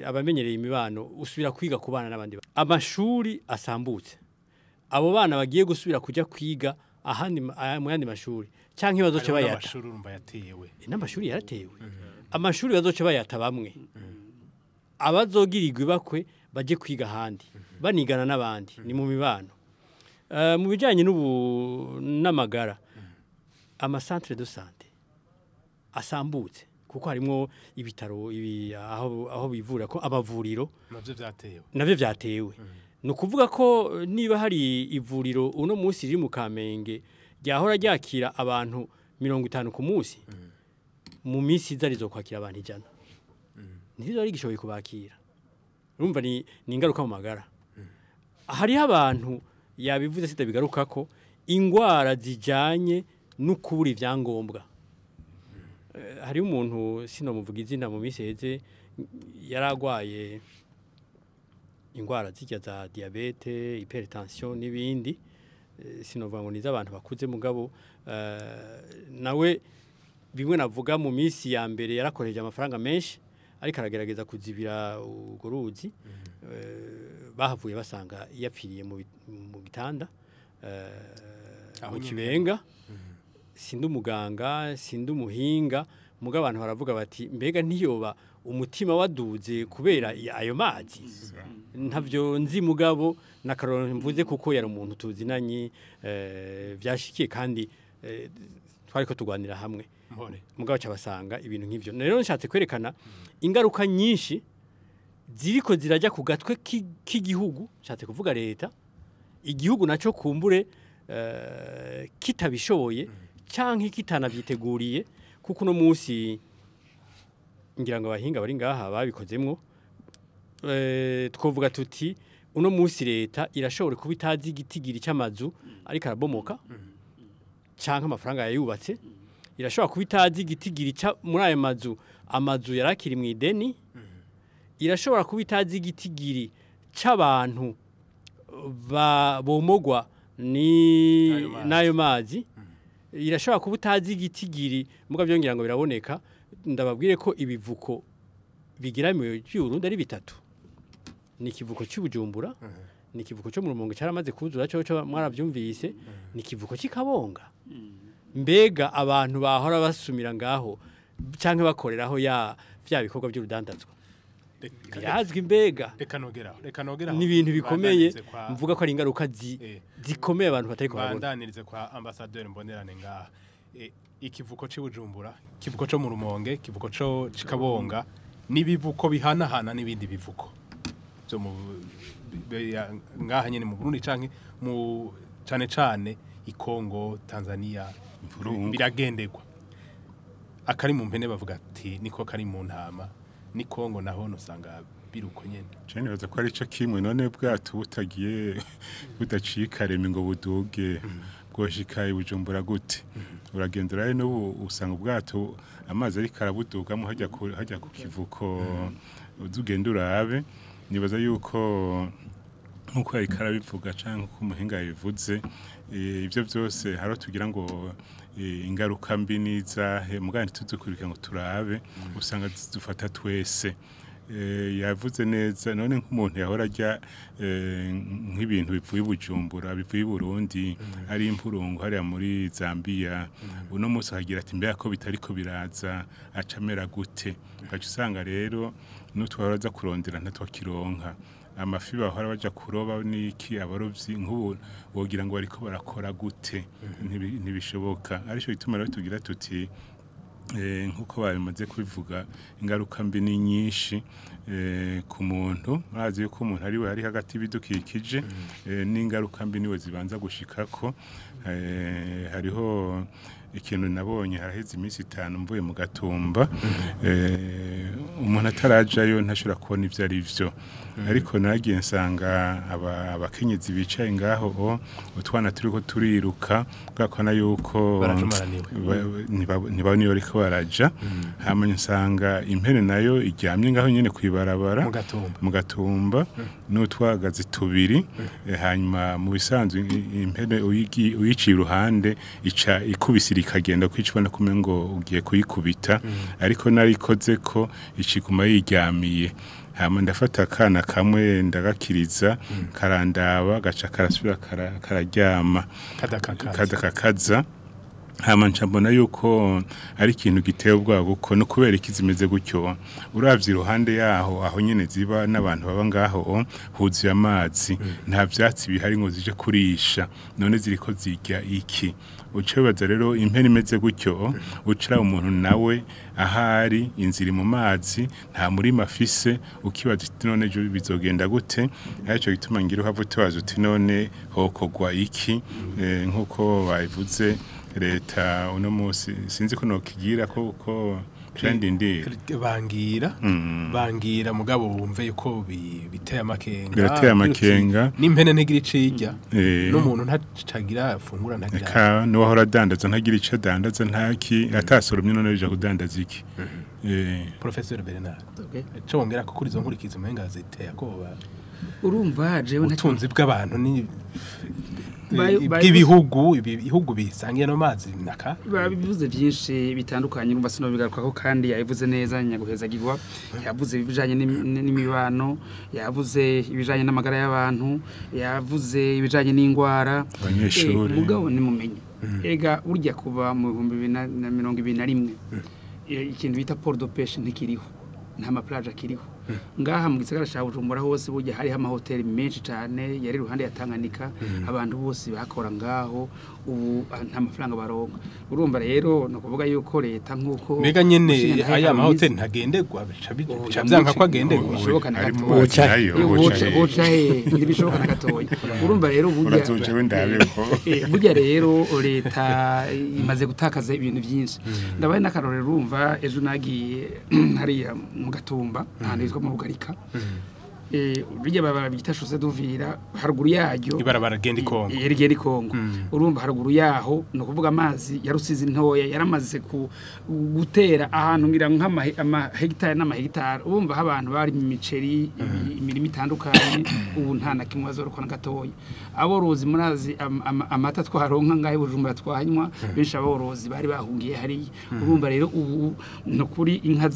abamenyereye imibano usubira kwiga kubana n'abandi bantu amashuri asambutse abo bana bagiye gusubira kujya kwiga ahandi mu yandi mashuri cyangwa bazoce bayata amashuri urumva yatewe n'amashuri yaratewe amashuri bazoce bayata bamwe abazogirirwa bakwe baje kwiga ahandi banigana n'abandi ni mu mibano mu bijyanye n'amagara amasantere de sante asambutse kuko harimo ibitaro aho bivura ko abavuriro navyo byatewe no kuvuga ko niba hari ivuriro uno munsi riri mu Kamenge ryahora ryakira abantu 50 ku munsi mu minsi izarizo kwakira abantu 100 ntizo ari gishoboye kubakira urumva ni ingaruka mu magara hari abantu yabivuze sitabigaruka ko ingwara zijanye no kubura ivyangombwa hari umuntu sino muvuga izina mu minsi heze yaragwaye ingwara zijya za diabete hypertension n'ibindi sinovuga ngo niza abantu bakuze mugabo nawe bimwe navuga mu minsi ya mbere yarakoreje amafaranga menshi ariko aragerageza kuzibira uruzi bahavuye basanga yapfiriye mu bitanda mu Kibenga sindi umuganga sindi umuhinga mugabo abantu baravuga bati mbega ntiyoba umutima waduze kubera ayo mazi ntavyo nzi mugabo na Karolo mvuze kuko yari umuntu tuzinanye byashikiye kandi twariko tugwanira hamwe mugabo cyabasanga ibintu nk'ivyo rero nshatse kwerekana ingaruka nyinshi ziriko zirajya ku gatwe k'igihugu nshatse kuvuga leta igihugu naco kumbure kitabishoboye canke kitanavyiteguriye kuko no munsi ngira ngo abahinga bari ngaha babikozemwo twovuga tuti uno munsi leta irashobora kuba itazi igitigiri cy'amazu ariko arabomoka canke amafaranga yayubatse irashobora kuba itazi igitigiri muri ayo amazu yarakiri mu ideni irashobora kuba itazi igitigiri c'abantu bomogwa n'ayo mazi irashobora kuba utazi igitigiri muga byongera ngo biraboneka ndababwire ko ibivuko bigira mu y'Urundi ari bitatu ni ikivuko cy'Ubujumbura ni ikivuko cyo mu Rumonge cyaramaze kuzura cyo mwaravyumvise ni ikivuko cy'Ikabonga mbega abantu bahora basumira ngaho canke bakoreraho vya bikorwa by'urudandazwa birazwi mbega reka nogera ni ibintu bikomeye mvuga ko ari ingaruka zikomeye abantu batari kubabona bandanirize kwa ambassadeur Mbonerane ngaha ikivuko cy'Ubujumbura kivuko cyo mu Rumonge kivuko cyo Cikabonga nibivuko bihanahana n'ibindi bivuko byo mu ngaha nyene mu Burundi canke mu cane ikongo Tanzania biragendegwa akari mu mpene bavuga ati niko kari mu ntama ni Kongo naho nusanga biruko nyene cyane baza ko ari cyo kimwe none bwato butagiye budacika reme ngo buduge bwoshikaye Bujumbura gute uragendera no usanga ubwato amazi ari karabudugamo hajya ku kivuko uzugenda urabe nibaza yuko nkuko yariko arabivuga canke uko umuhinga yabivuze ivyo byose haro tugira ngo ingaruka mbi nizahe mugandi tuzikurikira ngo turabe usanga dufata twese yavuze neza none nk'umuntu yahora ajya nk'ibintu bivuye Bujumbura bivuye Burundi ari impurungu hariya muri Zambia uno munsi agira ati mbega ko bitariko biraza acamera gute gace usanga rero n'utwaraza kurondera ntatwakironka amafi bahora baja kuroba niki abarovyi nk'ubu wogira ngo bariko barakora gute ntibishoboka arico bituma rero tugira tuti nkuko bamaze kubivuga ingaruka mbi ni nyinshi ku muntu murazi yuko umuntu ari we hari hagati y'ibidukikije n'ingaruka mbi niwe zibanza gushikako hariho ikintu nabonye haraheze iminsi 5 mvuye mu Gatumba umuntu atarajayo ntashobora kubona ivyo ari vyo ariko nagiye nsanga abakenyezi bicaye ngaho utwana turiko turiruka bwakona yuko ntibaboni bariko baraja hama nsanga impene nayo iryamye ngaho nyene kwibarabara mu Gatumba n'utwagazi tubiri hanyuma mu bisanzwe impene uyiciye iruhande ica ikubisira ikagenda kwicibona kumwe ngo ugiye kuyikubita ariko narikoze ko iciguma yiryamiye hama ndafata akana kamwe ndagakiriza karandaba gaca karasubira kararyama kadakakaza hama ncambona yuko ari ikintu giteye ubwoba kuko no kubera ikizimeze gutyo uravye iruhande yaho aho nyene ziba n'abantu baba ngaho huzuye amazi nta vyatsi bihari ngo zije kurisha none ziriko zirya iki ucebaza rero impene imeze gutyo ucira umuntu nawe ahari inziri mu mazi nta murima afise ukibaza uti none jo bizogenda gute ariko gituma ngira uhavu tubaza uti none hokogwa iki nkuko bayivuze leta uno munsi sinzi ko nokigira ko kandi ndi bangira mugabo wumve yuko biteye amakenga n'impene ntigira icirya n'umuntu ntacagira fungura ntagira no hora dandaza ntagira ico dandaza ntaki atasoromye none rije kudandaza iki Professor Bernard cyo wongera ko kuri izo nkurikizo umenga ziteye akoba urumva jewe utunzi bw'abantu ni ibihugu bisangiye no mazi naka babivuze byinshi bitandukanye numva sino bigaruka ko kandi yavuze neza nyaguhezagirwa yavuze ibijanye n'imibano yavuze ibijanye n'amagara y'abantu yavuze ibijanye n'ingwara mugabo ni mumenye ega urya kuba mu 2021 ikintu bita port de pêche ntikiriho nta ma plage akiriho ngaha mu gisagara cya Bujumbura hose burya hari amahoteli menshi cyane yari ruhande ya Tanganyika abantu bose bakora ngaho ubu nta mafaranga baronka urumva rero no kuvuga yuko leta nkuko mega nyene aya mahoteli ntagendegwa bica byanka ko agendegwa bishoboka na gatoya boca ntibishoboka na gatoya urumva rero burya rero leta imaze gutakaza ibintu byinshi ndabaye n'akarorero urumva ejo nagiye hariya mu Gatumba handizwa mu Rugarika bijya babita chose duvira haruguru yaryo ibarabara genda Kongo yerigera Kongo urumva haruguru yaho no kuvuga amazi yarusize ntoya yaramaze gutera ahantu ngira nk'ama hectare n'ama hectare urumva abantu bari mu miceri imirimo itandukanye ubu nta na kimwe bazorokana gatoya aborozi murazi amata twaronka ngahe Bujumbura twahanywa benshi aborozi bari bahungiye hari urumva rero ubu no kuri inka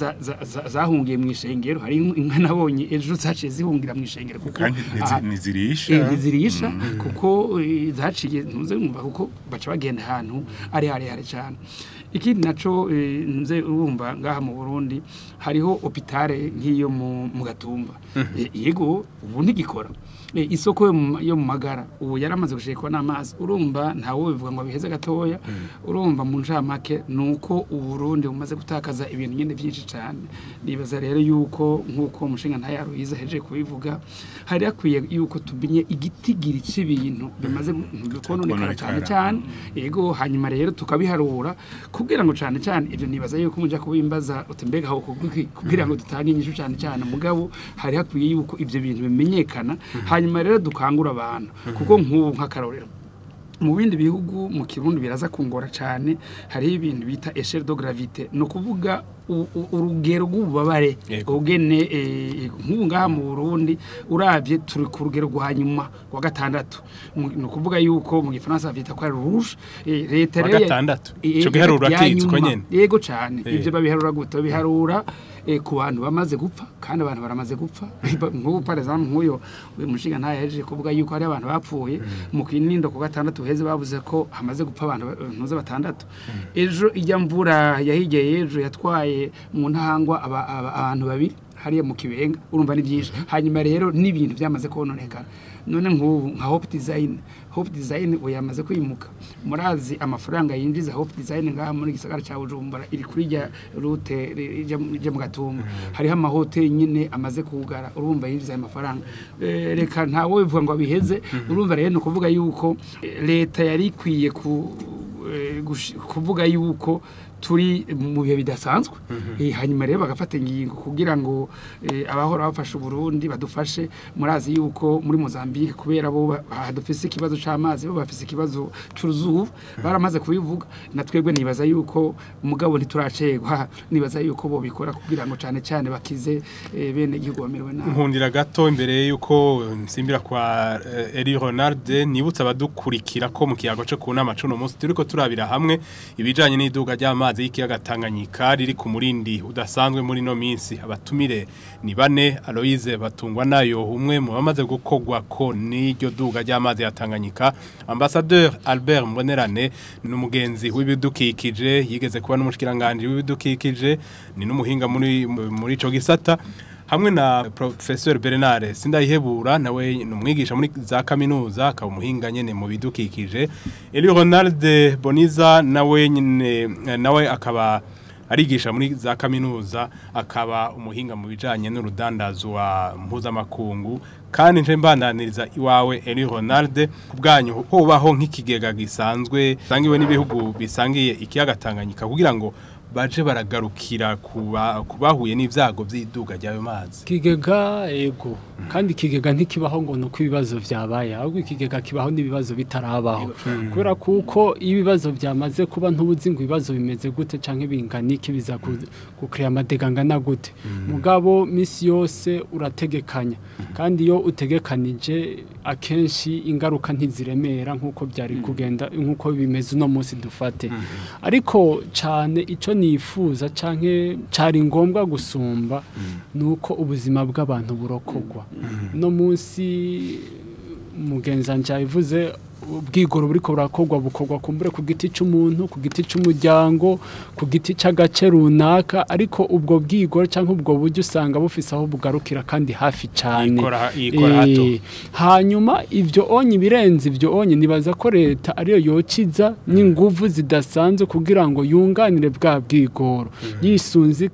zahungiye mu ishengero hari inka nabonye ejo zaciye zihungira mu ishengero kuko nizirisha kuko zaciye ntuze umva kuko baca bagenda ahantu ari hari cyane ikindi naco nze urumva ngaha mu Burundi hariho hopitale nk'iyo mu Gatumba yego ubu ntigikora isoko yo mu Magara ubu yaramaze gushekwa n'amazi urumva ntawo bivuga ngo biheze gatoya urumva mu njamake nuko uburundi bumaze gutakaza ibintu nyene byinshi cyane nibaza rero yuko nkuko umushinga ntayaruhiza heje kubivuga hari akwiye yuko tubinye igitigiri cy'ibintu bimaze kononekara cyane yego hanyuma rero tukabiharura kugira ngo cyane ibyo nibaza yuko muja kubimbaza utembega aho kugira ngo dutange inyishu cyane mugabo hari hakwiye yuko ibyo bintu bimenyekana hanyuma rero dukangura abantu kuko nk'ubu nk'akarorero mu bindi bihugu mu Kirundi biraza kungora cyane hari ibintu bita échelle de gravité no kuvuga urugero rw'ububabare ugene nk'ubu ngaha mu Burundi uravye turi ku rugero rwa nyuma wa gatandatu no kuvuga yuko mu gifaransa bita ko ari rouge leta rero gatandatu cyo giharura kitsko nyene yego cyane ivyo babiharura guto biharura ku bantu bamaze gupfa kandi abantu baramaze gupfa nk'ubu par exemple nk'uyo umushinga ntayahejeje kuvuga yuko hari abantu bapfuye mu kinindo ku gatandatu heze bavuze ko hamaze gupfa abantu ntuze batandatu ejo ijya mvura yahigeye ejo yatwaye mu ntahangwa abantu babiri hariya mu Kibenga urumva ni byinshi hanyuma rero n'ibintu byamaze kononekana none nk'ubu nka Hope Design uyamaze kwimuka murazi amafaranga yinjiza Hope Design ngaha muri gisagara cya Bujumbura iri kuri ya route ije mu Gatumba hariho amahoteli nyine amaze kugara urumva yinjiza amafaranga reka ntawe bivuga ngo biheze urumva rero no kuvuga yuko leta yari ikwiye kuvuga yuko turi mu bihe bidasanzwe hanyuma rero bagafata ingingo kugira ngo abahora bafasha Burundi badufashe murazi yuko muri Mozambique kubera bo hadufise ikibazo c'amazi bo bafise ikibazo c'uruzuba baramaze kubivuga natwebwe nibaza yuko mugabo ntituracegwa nibaza yuko bo bikora kugira ngo cyane bakize bene igihugu bamerewe nabi nkundira gato imbere yuko nsimbira kwa Eli Ronald nibutsa abadukurikira ko mu kiyago cyo kunama cuno munsi turiko turabira hamwe ibijanye n'iduga ry'amazi y'ikiyaga Tanganyika riri ku murindi udasanzwe muri no minsi abatumire ni bane Aloise Batungwa nayo umwe mu bamaze gukogwa ko n'iryo duga ry'amazi ya Tanganyika Ambassadeur Albert Mbonerane n'umugenzi w'ibidukikije yigeze kuba n'umushikiranganje w'ibidukikije ni n'umuhinga muri ico gisata hamwe na Professeur Bernard Sindayihebura nawe numwigisha muri za kaminuza akaba umuhinga nyene mu bidukikije Eli Ronald Boniza nawe akaba arigisha muri za kaminuza akaba umuhinga mu bijanye n'urudandazwa mpuzamakungu kandi nje mbandaniriza iwawe Eli Ronald kubwanyu hobaho nk'ikigega gisanzwe sangiwe n'ibihugu bisangiye ikiyaga Tanganyika kugira ngo baje baragarukira kubahuye n'ivyago vy'iduga ryayo mazi kigega ego kandi kigega ntikibaho ngo nuko ibibazo vyabaye ahubwo ikigega kibaho n'ibibazo bitarabaho kubera kuko ibibazo vyamaze kuba ntubuzi ngo ibibazo bimeze gute canke binganiki biza kukrea amadegangana gute mugabo misi yose urategekanya kandi iyo utegekanije akenshi ingaruka ntiziremera nkuko byari kugenda nkuko bimeze no munsi dufate ariko cane ico nifuza canke cari ngombwa gusumba nuko ubuzima bw'abantu burokogwa no munsi mugenza njayivuze ubwigoro buriko burakogwa bukogwa kumbure ku giti c'umuntu ku giti c'umuryango ku giti c'agace runaka ariko ubwo bwigoro canke ubwo buryo usanga bufise aho bugarukira kandi hafi cane hanyuma ivyo onye birenze ivyo onye nibaza ko leta ariyo yokiza n'inguvu zidasanzwe kugira ngo yunganire bwa bwigoro yisunze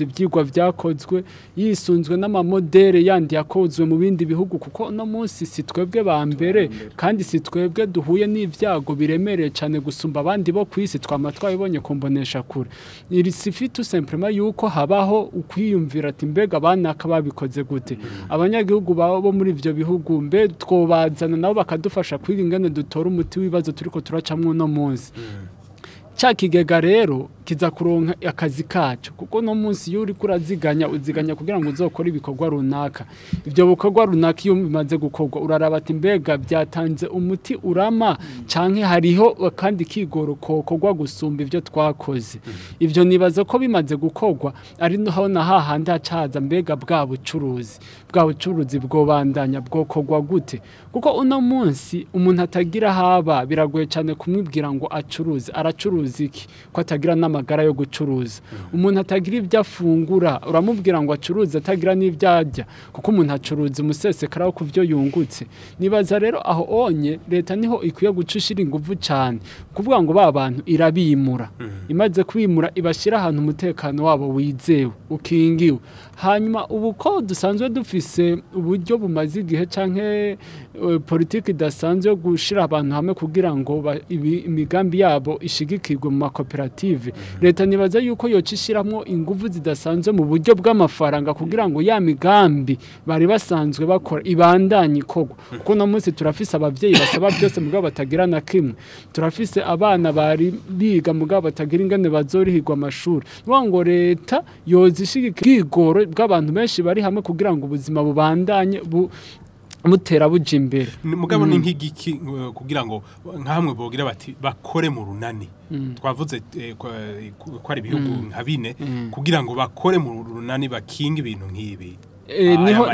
ivyigwa vyakozwe yisunzwe n'amamodere yandi yakozwe mu bindi bihugu kuko no munsi sitwebwe ba mbere kandi sitwebwe duhuye n'ivyago biremereye cyane gusumba abandi bo kwisi twamatwaye bonye kumbonesha kure iri sifitu simplement yuko habaho ukwiyumvira ati mbega abanaka babikoze gute abanyagihugu bo muri ivyo bihugu mbe twobazana nabo bakadufasha kwiga ingene dutora umuti w'ibibazo turiko turacamwe no munsi Chakigega rero kiza kuronka akazi kacu kuko no munsi yuri kuraziganya uziganya kugira ngo uzokora ibikorwa runaka ivyo bikorwa runaka iyo bimaze gukorwa uraraba ati mbega byatanze umuti urama canke hariho kandi kigoro kokorwa gusumba ivyo twakoze ivyo nibaza ko bimaze gukorwa ari no na hahandi hacaza mbega bwa bucuruzi bwobandanya bwokorwa gute kuko uno munsi umuntu atagira haba biragoye cyane kumwibwira ngo aracuruza iki ko atagira n'amagara yo gucuruza umuntu atagira ibyo afungura uramubwira ngo acuruze atagira n'ibyo arya kuko umuntu acuruza umusesekara wo kuvyo yungutse nibaza rero aho onye leta niho ikwiye gucushira inguvu cyane kuvuga ngo ba bantu irabimura imaze kwimura ibashira ahantu umutekano wabo wizewe ukingiwe hanyuma ubu ko dusanzwe dufise uburyo bumaze igihe canke politiki idasanzwe yo gushira abantu hamwe kugira ngo imigambi yabo ishigikirwe mu makoperative leta nibaza yuko yocishiramwo inguvu zidasanzwe mu buryo bw'amafaranga kugira ngo ya migambi bari basanzwe bakora ibandanye ikogwa kuko no munsi turafise abavyeyi basaba byose mugabo batagira batagira na kimwe turafise abana bari biga mugabo batagira ingene bazorihirwa amashuri ngo leta yozishigika bwigoro bw'abantu benshi bari hamwe kugira ngo ubuzima bubandanye mutera buja imbere mugabo ni nk'igiki kugira ngo nkamwe bogira bati bakore mu runani twavuze ko ari ibihugu nka bine kugira ngo bakore mu runani bakinga ibintu nk'ibi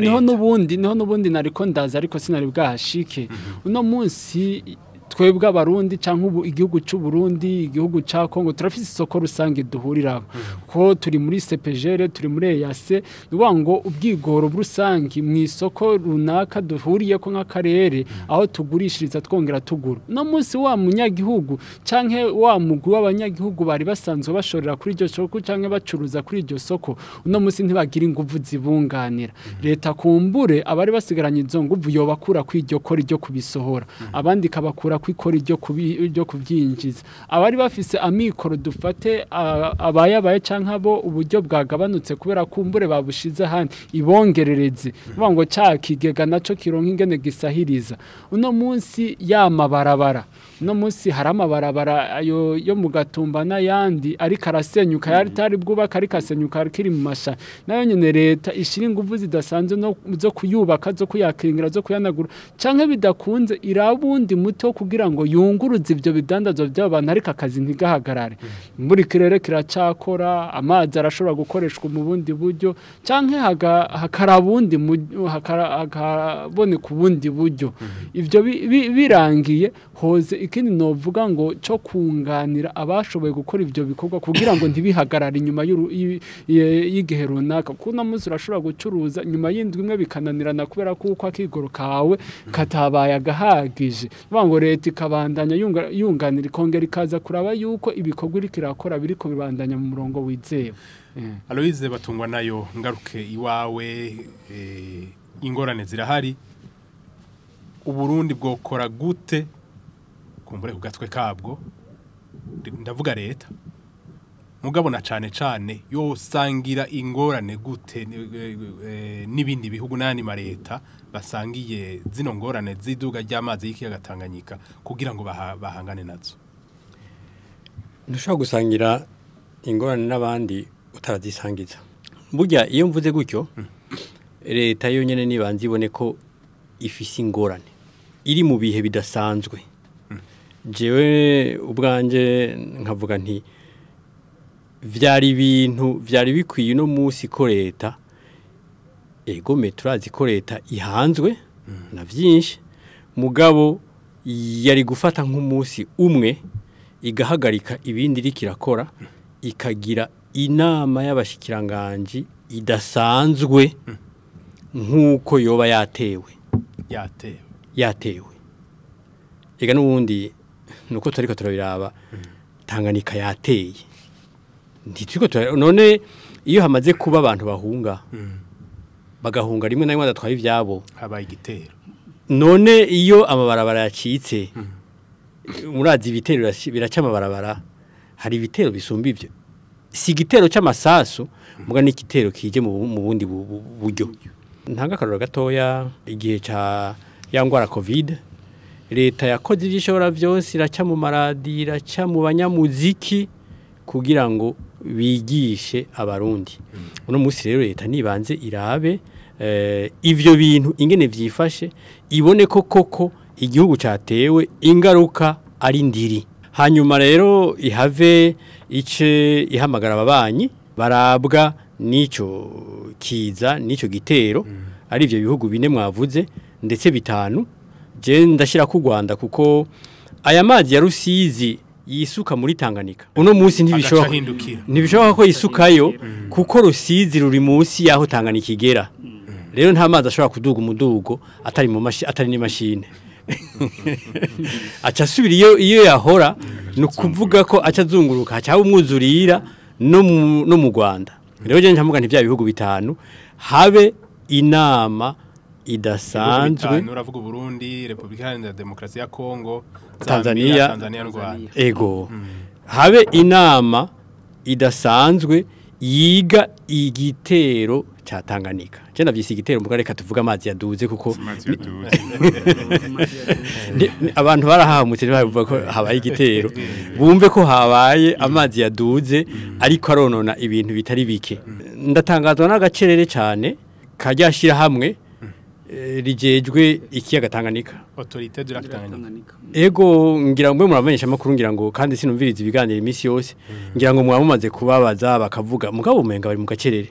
niho nubundi nariko ndaza ariko sinari bwahashike uno munsi twebwe abarundi canke ubu igihugu cy'u Burundi igihugu ca Kongo turafise isoko rusange duhurira ko turi muri CPGR turi muri EAC ngo ubwigoro rusange mu isoko runaka duhuriye ko nk'akarere aho tugurishiriza twongera tugura no munsi wa munyagihugu canke wa mugwi w'abanyagihugu bari basanzwe bashorera kuri iryo soko canke bacuruza kuri iryo soko uno munsi ntibagira inguvu zibunganira leta kumbure abari basigaranye izo nguvu yobakura kw'iryo kora iryo kubisohora abandi kabakura kwikora iryo kubyinjiza abari bafise amikoro dufate abayabaye canke abo uburyo bwagabanutse kubera kumbure babushize handi ibongerereze ngo cakigega naco kironka ingene gisahiriza uno munsi yamabarabara no munsi hari amabarabara yo mu Gatumba n'ayandi ariko arasenyuka yari bwubaka ariko asenyuka kiri mu masha nayo nyene leta ishira inguvu zidasanzwe no zo kuyubaka zo kuyakingira zo kuyanagura canke bidakunze irabundi muto kugira ngo yunguruze ivyo bidandazo by'abantu ariko akazi ntigahagarare muri kirere kiracakora amazi arashobora gukoreshwa mu bundi buryo canke hakarabundi hakabone ku bundi buryo ivyo birangiye hoze ikindi novuga ngo cyo kunganira abashoboye gukora ivyo bikorwa kugira ngo ntibihagarare inyuma y'igihe runaka kuko munsi urashobora gucuruza nyuma y'indwi imwe bikananirana kubera kuko akigoro kawe katabaye agahagije ngo leta ikabandanya yunganira ikongera ikaza kuraba yuko ibikorwa iri kirakora biriko bibandanya mu murongo wizewe Aloise Batungwa nayo ngaruke iwawe ingorane zirahari Uburundi bwokora gute kumbure ku gatwe kabwo ndavuga leta mugabo na cane yosangira ingorane gute n'ibindi bihugu nani ma leta basangiye zino ngorane ziduga ry'amazi y'ikiyaga Tanganyika kugira ngo bahangane nazo ntushobora gusangira ingorane n'abandi utarazisangiza burya iyo mvuze gutyo leta yonyene nibanze ibone ko ifise ingorane iri mu bihe bidasanzwe jewe ubwanje nkavuga nti vyari bikwiye no musi ko leta egome turazi ko leta ihanzwe na vyinshi mugabo yari gufata nk'umusi umwe igahagarika ibindi rikirakora ikagira inama y'abashikiranganje idasanzwe nk'uko yoba yatewe ega n'ubundi nuko turiko turabiraba Tanganyika yateye ntitwiko none iyo hamaze kuba abantu bahunga bagahunga rimwe na rimwe adatwara ivyabo habaye igitero none iyo amabarabara yacitse murazi ibitero biraca amabarabara hari ibitero bisumba ivyo si igitero c'amasasu muga n'igitero kije mu bundi buryo ntanga akarora gatoya igihe ca yangwara covid leta yakoze ibyishobora byose iraca mu maradi iraca mu banyamuziki kugira ngo bigishe abarundi uno munsi rero leta nibanze irabe ivyo bintu ingene vyifashe ibone ko koko igihugu catewe ingaruka ari ndiri hanyuma rero ihave ice ihamagara ababanyi barabwa nico kiza nico gitero ari ivyo bihugu bine mwavuze ndetse bitanu je ndashira ku Rwanda kuko aya mazi ya Rusizi yisuka muri Tanganyika uno munsi ntibishoboka ko yisukayo kuko Rusizi ruri munsi yaho Tanganyika igera rero nta mazi ashobora kuduga umudugo atari ni machine aca subira iyo yahora no kuvuga ko aca zunguruka aca umwuzurira no mu Rwanda rero je ntamuga nti bya bihugu bitanu habe inama idasanzwe uravuga Burundi Republika Iharanira Demokarasi ya Kongo Tanzania n'u Rwanda ego habe inama idasanzwe yiga igitero ca Tanganyika je navyise igitero muga reka tuvuga amazi yaduze kuko abantu barahamutse bavuga ko habaye igitero bumve ko habaye amazi yaduze ariko aronona ibintu bitari bike ndatangazwa n'agacerere cyane kajyashira hamwe rijejwe ikiyaga Tanganyika autorité de la Tanganyika ego ngira ngo muramenyesha makuru ngira ngo kandi sinumviriza ibiganiro imisi yose ngira ngo mwamumaze kubabaza bakavuga mugabo umenga bari mu gacerere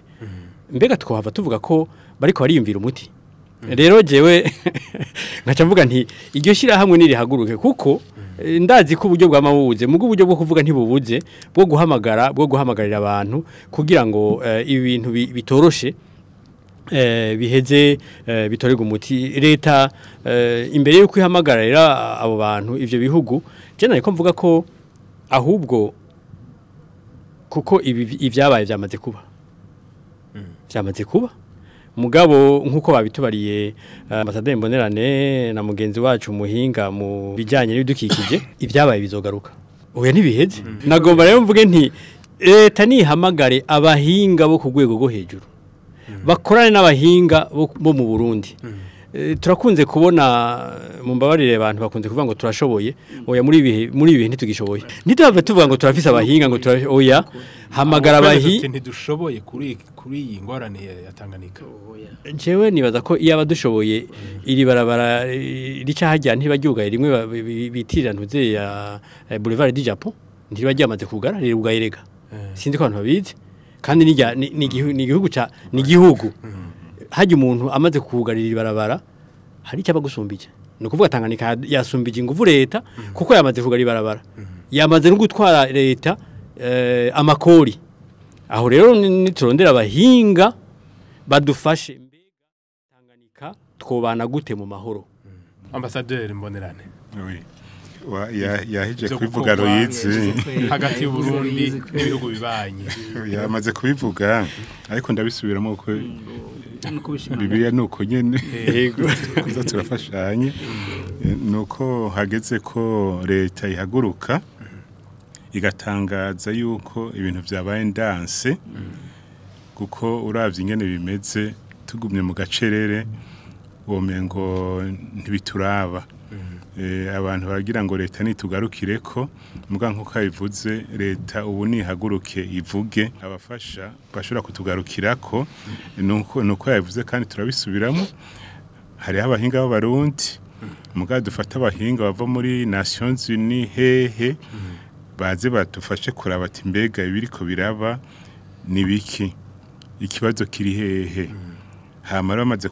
mbega twahava tuvuga ko bariko bariyumvira umuti rero jewe ngaca mvuga nti iryo shira hamwe nirihaguruke kuko ndazi ko uburyo bw'amabuze mugo uburyo bwo kuvuga ntibubuze bwo guhamagarira abantu kugira ngo ibintu bitoroshe biheze bitorega umuti leta imbere yo kwihamagarira abo bantu ivyo bihugu je nariko mvuga ko ahubwo kuko ivyabaye byamaze kuba mugabo nkuko babitubariye ambasaderi Mbonerane na mugenzi wacu muhinga mu bijanye n'ibidukikije ivyabaye bizogaruka oya ntibiheze nagomba rero mvuge nti leta nihamagare abahinga bo ku rwego rwo hejuru bakorane n'abahinga bo mu Burundi turakunze kubona mu mbabarire abantu bakunze kuvuga ngo turashoboye oya muri ibi ntitugishoboye ntitubave tuvuga ngo turafise abahinga ngo oya hamagara abahinga ntidushoboye kuri iyi ngorane ya Tanganyika jewe nibaza ko iyo abadushoboye iri barabara rica hajya ntibagyugaye rimwe bitirira ntuze ya Boulevard du Japon ntibajyamaze kugara riri bugayerega sinzi ko abantu babizi kandi ni igihugu hajya umuntu amaze kugarira ibarabara hari icyo abagusumbije ni ukuvuga Tanganyika yasumbije ingufu leta kuko yamaze kugarira ibarabara yamaze no gutwara leta amakori aho rero niturondera abahinga badufashe mbega Tanganyika twobana gute mu mahoro Ambassadeur Mbonerane yahije kubivuga Loyizi hagati y'u Burundi n'ibihugu bibanye yamaze kubivuga ariko ndabisubiramo ko Bibiliya nuko nyene kuza turafashanye nuko hageze ko leta ihaguruka igatangaza yuko ibintu byabaye ndanse kuko uravye ingene bimeze tugumye mu gacerere womengo ntibituraba abantu bagira ngo leta nitugarukire ko muga nkuko bivuze leta ubu nihaguruke ivuge abafasha bashobora kutugarukira ko nuko yavuze kandi turabisubiramo hari abahinga b'abarundi muga dufata abahinga bava muri Nations Unies hehe baze badufashe kuraba ati mbega ibiriko biraba nibiki ikibazo kiri hehe hamara bamaze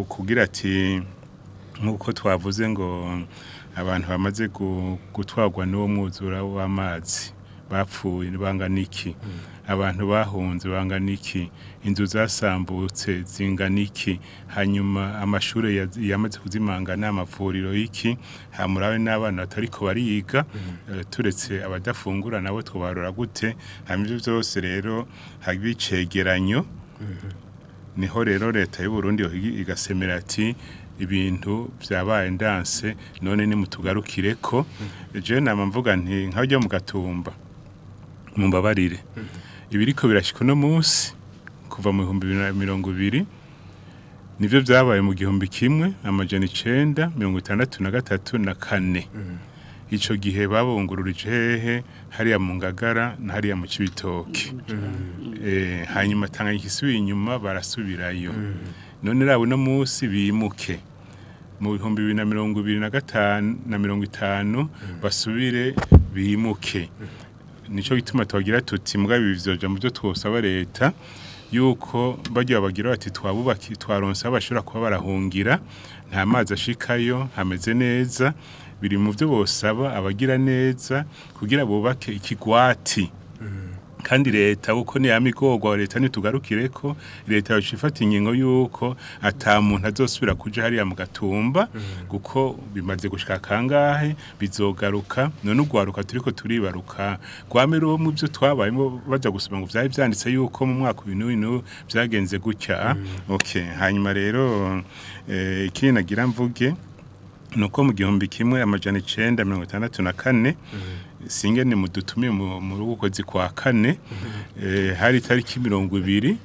kugira ati nkuko twavuze ngo abantu bamaze gutwagwa n'uwo mwuzura w'amazi bapfuye banganiki abantu bahunze banganiki inzu zasambutse zinganiki hanyuma amashure yamaze kuzimangana amavuriro iki hamurawe n'abana batariko bariga turetse abadafungura nabo twobarora gute hamwe byose rero habicegeranyo niho rero leta y'u Burundi igasemera ati ibintu byabaye ndanse none nimutugarukire ko je namvuga nti nkajya mu gatumba mu mbabarire ibiriko birashika no munsi kuva mu 2020 nivyo byabaye mu 1963 ico gihe babungururije hehe hariya mu Ngagara na hariya mu Cibitoke hanyuma Tanganyika isubiye inyuma barasubirayo none rabo no munsi bimuke mu 2025 na 50 basubire bimuke nico gituma twagira tuti mugabe bizoja mu byo twosaba leta yuko bagiye bagira bati twabubaki twaronsa bashobora kuba barahungira nta mazi ashikayo hameze neza biri mu byo bosaba abagira neza kugira bubake ikigwati kandi leta uko ni amigogwa leta nitugarukire ko leta yoshifata ingingo yuko ata muntu azosubira kuja hariya mu gatumba guko bimaze gushika kangahe bizogaruka none ugwaruka turiko turibaruka gwamero mu byo twabayemo baja gusoma ngo vyaye vyanditse yuko mu mwaka w'ibintu byagenze gutya okay hanyuma rero ikindi nagira mvuge nuko mu 1964 singene mudutumiye mu rukwezi kwa kane hari tariki 20,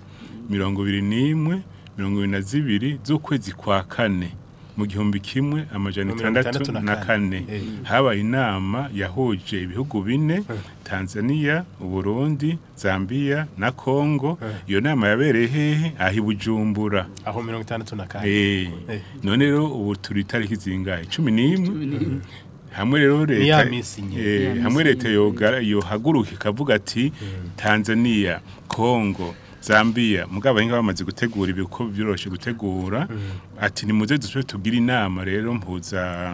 21, 22 z'ukwezi kwa kane mu 1604 haba inama yahuje ibihugu bine Tanzania, Burundi, Zambia na Kongo. Iyo nama yabereye hehe? Ahi Bujumbura aho 64. None rero ubu turi tariki zingahe? 11. Hamwe rero leta hamwe leta yohaguruka ikavuga ati Tanzania, Kongo, Zambia mugabo hinga bamaze gutegura ibiko byoroshe gutegura ati ni muze dusubire tugira inama rero mpuza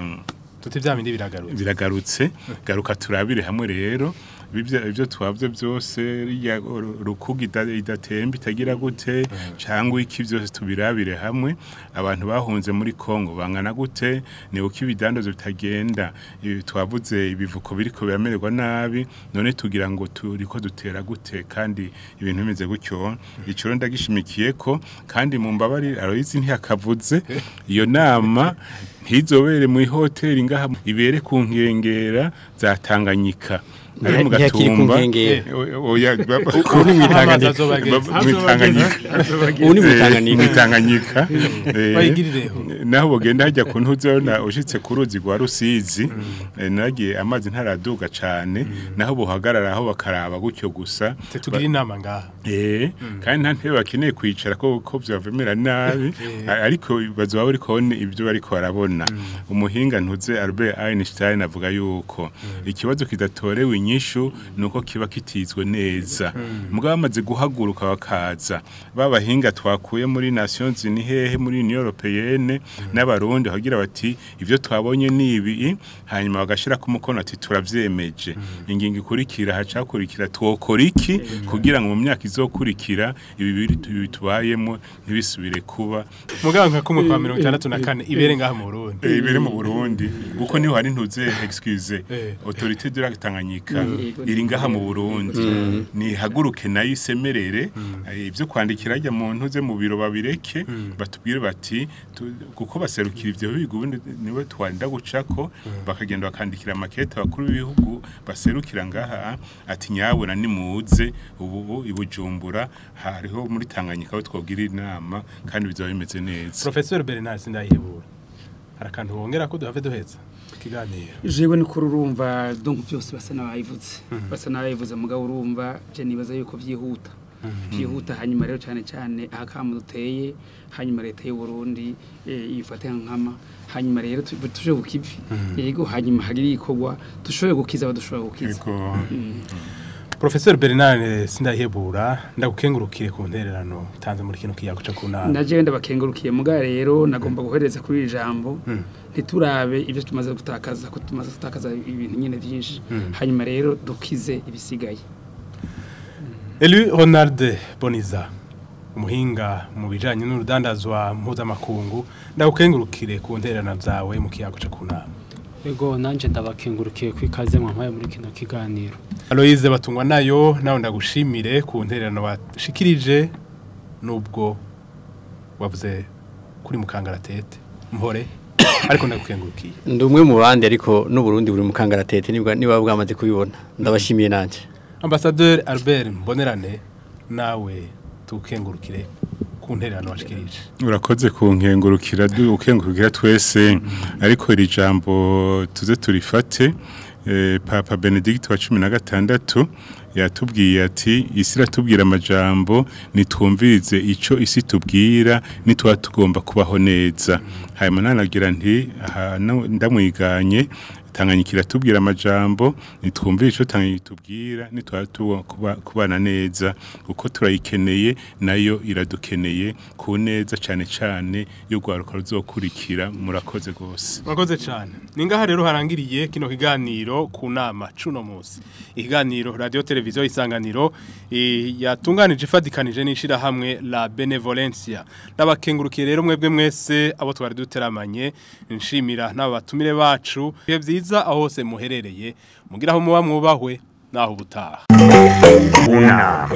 tuti vya bindi biragarutse garuka turabire hamwe rero ibyo twavye byose ya rukugi idatemba itagira gute cyangwa iki byose tubirabire hamwe abantu bahunze muri Kongo bangana gute ni uko ibidandazo bitagenda twavuze ibivuko biriko biramererwa nabi none tugira ngo turiko dutera gute kandi ibintu bimeze gutyo icyo ndagishimikiye ko kandi mu mbabari Aloyizi ntiyakavuze iyo nama ntizobere mu hoteli ngaha ibere ku nkengera za Tanganyika ari mu Gatumba oya uri Tanganyika naho bogenda hajya ku ntuzona ushitse ku ruzi rwa Rusizi nagiye amazi ntaraduga cyane naho buhagarara aho bakaraba gutyo gusa tugira inama ngaha kandi nta ntebe bakeneye kwicara ko byavemera nabi ariko bazo bari kone ibyo bari ko barabona umuhinga ntuze Albert Einstein avuga yuko ikibazo kidatorewe inyishu nuko kiba kitizwe neza mugabo bamaze guhaguruka bakaza babahinga twakuye muri Nations Unies hehe muri Union Européenne n'abarundi hagira bati ivyo twabonye nibi hanyuma bagashira ku mukono ati turavyemeje ingingo ikurikira hacakurikira twokora iki kugira ngo mu myaka izokurikira ibi biri tubayemo ntibisubire kuba mugabo nka kumwe kwa 64 ibere ngaha mu Burundi ibere mu Burundi kuko niho hari ntuze excuse autorité de la Tanganyika iri ngaha mu Burundi ni haguruke nayo isemerere ibyo kwandikira ajya mu ntuze mu biro babireke batubwire bati kuko baserukira ivyo bihugu niwe twanda gucako bakagenda bakandikira makete bakuru b'ibihugu baserukira ngaha ati nyabona ni muze ubu ibujumbura hariho muri Tanganyika aho twogira inama kandi bizaba bimeze neza. Professeur Bernard Sindayihebura harakantu wongera ko duhave duheza kiganiro jewe ni kururumva donc byose basa nabayivuze mugabo urumva je nibaza yuko byihuta hanyuma rero cyane ahakamu duteye hanyuma leta y'u Burundi ifate nkama hanyuma rero tuje gukivi yego hanyuma hagiri ikogwa tushoye gukiza badushoye gukiza. Professeur Bernard Sindayihebura ndagukengurukire ku ntererano tanze muri kino kiyago cyo kunama naje ndabakengurukiye muga rero nagomba guhereza kuri ijambo ntiturabe ibyo tumaze gutakaza ibintu nyene byinshi hanyuma rero dukize ibisigaye. Elu Ronald Boniza umuhinga mu bijanye n'urudandazwa mpuzamakungu ndagukengurukire ku ntererano zawe mu kiyago cyo kunama. Ego nanje ndabakengurukiye kwikaze mwampaye muri kino kiganiro. Aloyize Batungwa nayo nawe ndagushimire ku ntererano bashikirije nubwo wavuze kuri mukangaratete mpore ariko ndagukengurukiye. Ndumwe mu bandi ariko n'u Burundi buri mukangaratete niba bwamaze kubibona ndabashimiye nanje. Ambassadeur Albert Mbonerane nawe tukengurukire ku ntererano washikirije. Urakoze ku nkengurukira ukengurukira twese ariko iri jambo tuze turifate Papa Benedict wa 16 yatubwiye ati isi ratubwira amajambo nitwumvirize ico isi tubwira nitwa tugomba kubaho neza hanyuma nanagira nti ndamwiganye Tanganyika tubwira amajambo nitwumvire ico Tanganyika tubwira nitwa kubana neza uko turayikeneye nayo iradukeneye ku neza cyane yo gwaruka ruzokurikira murakoze gose. Murakoze cyane. Ningaha rero harangiriye kino kiganiro ku nama cuno munsi. Ikiganiro radio televiziyo Isanganiro yatunganije ifadikanije n'ishira hamwe la Benevolencia. Ndabakengurukiye rero mwebwe mwese abo twari duteramanye nshimira n'abatumire bacu byiza aho se muherereye mugira aho muba mwubahwe naho butaha. Una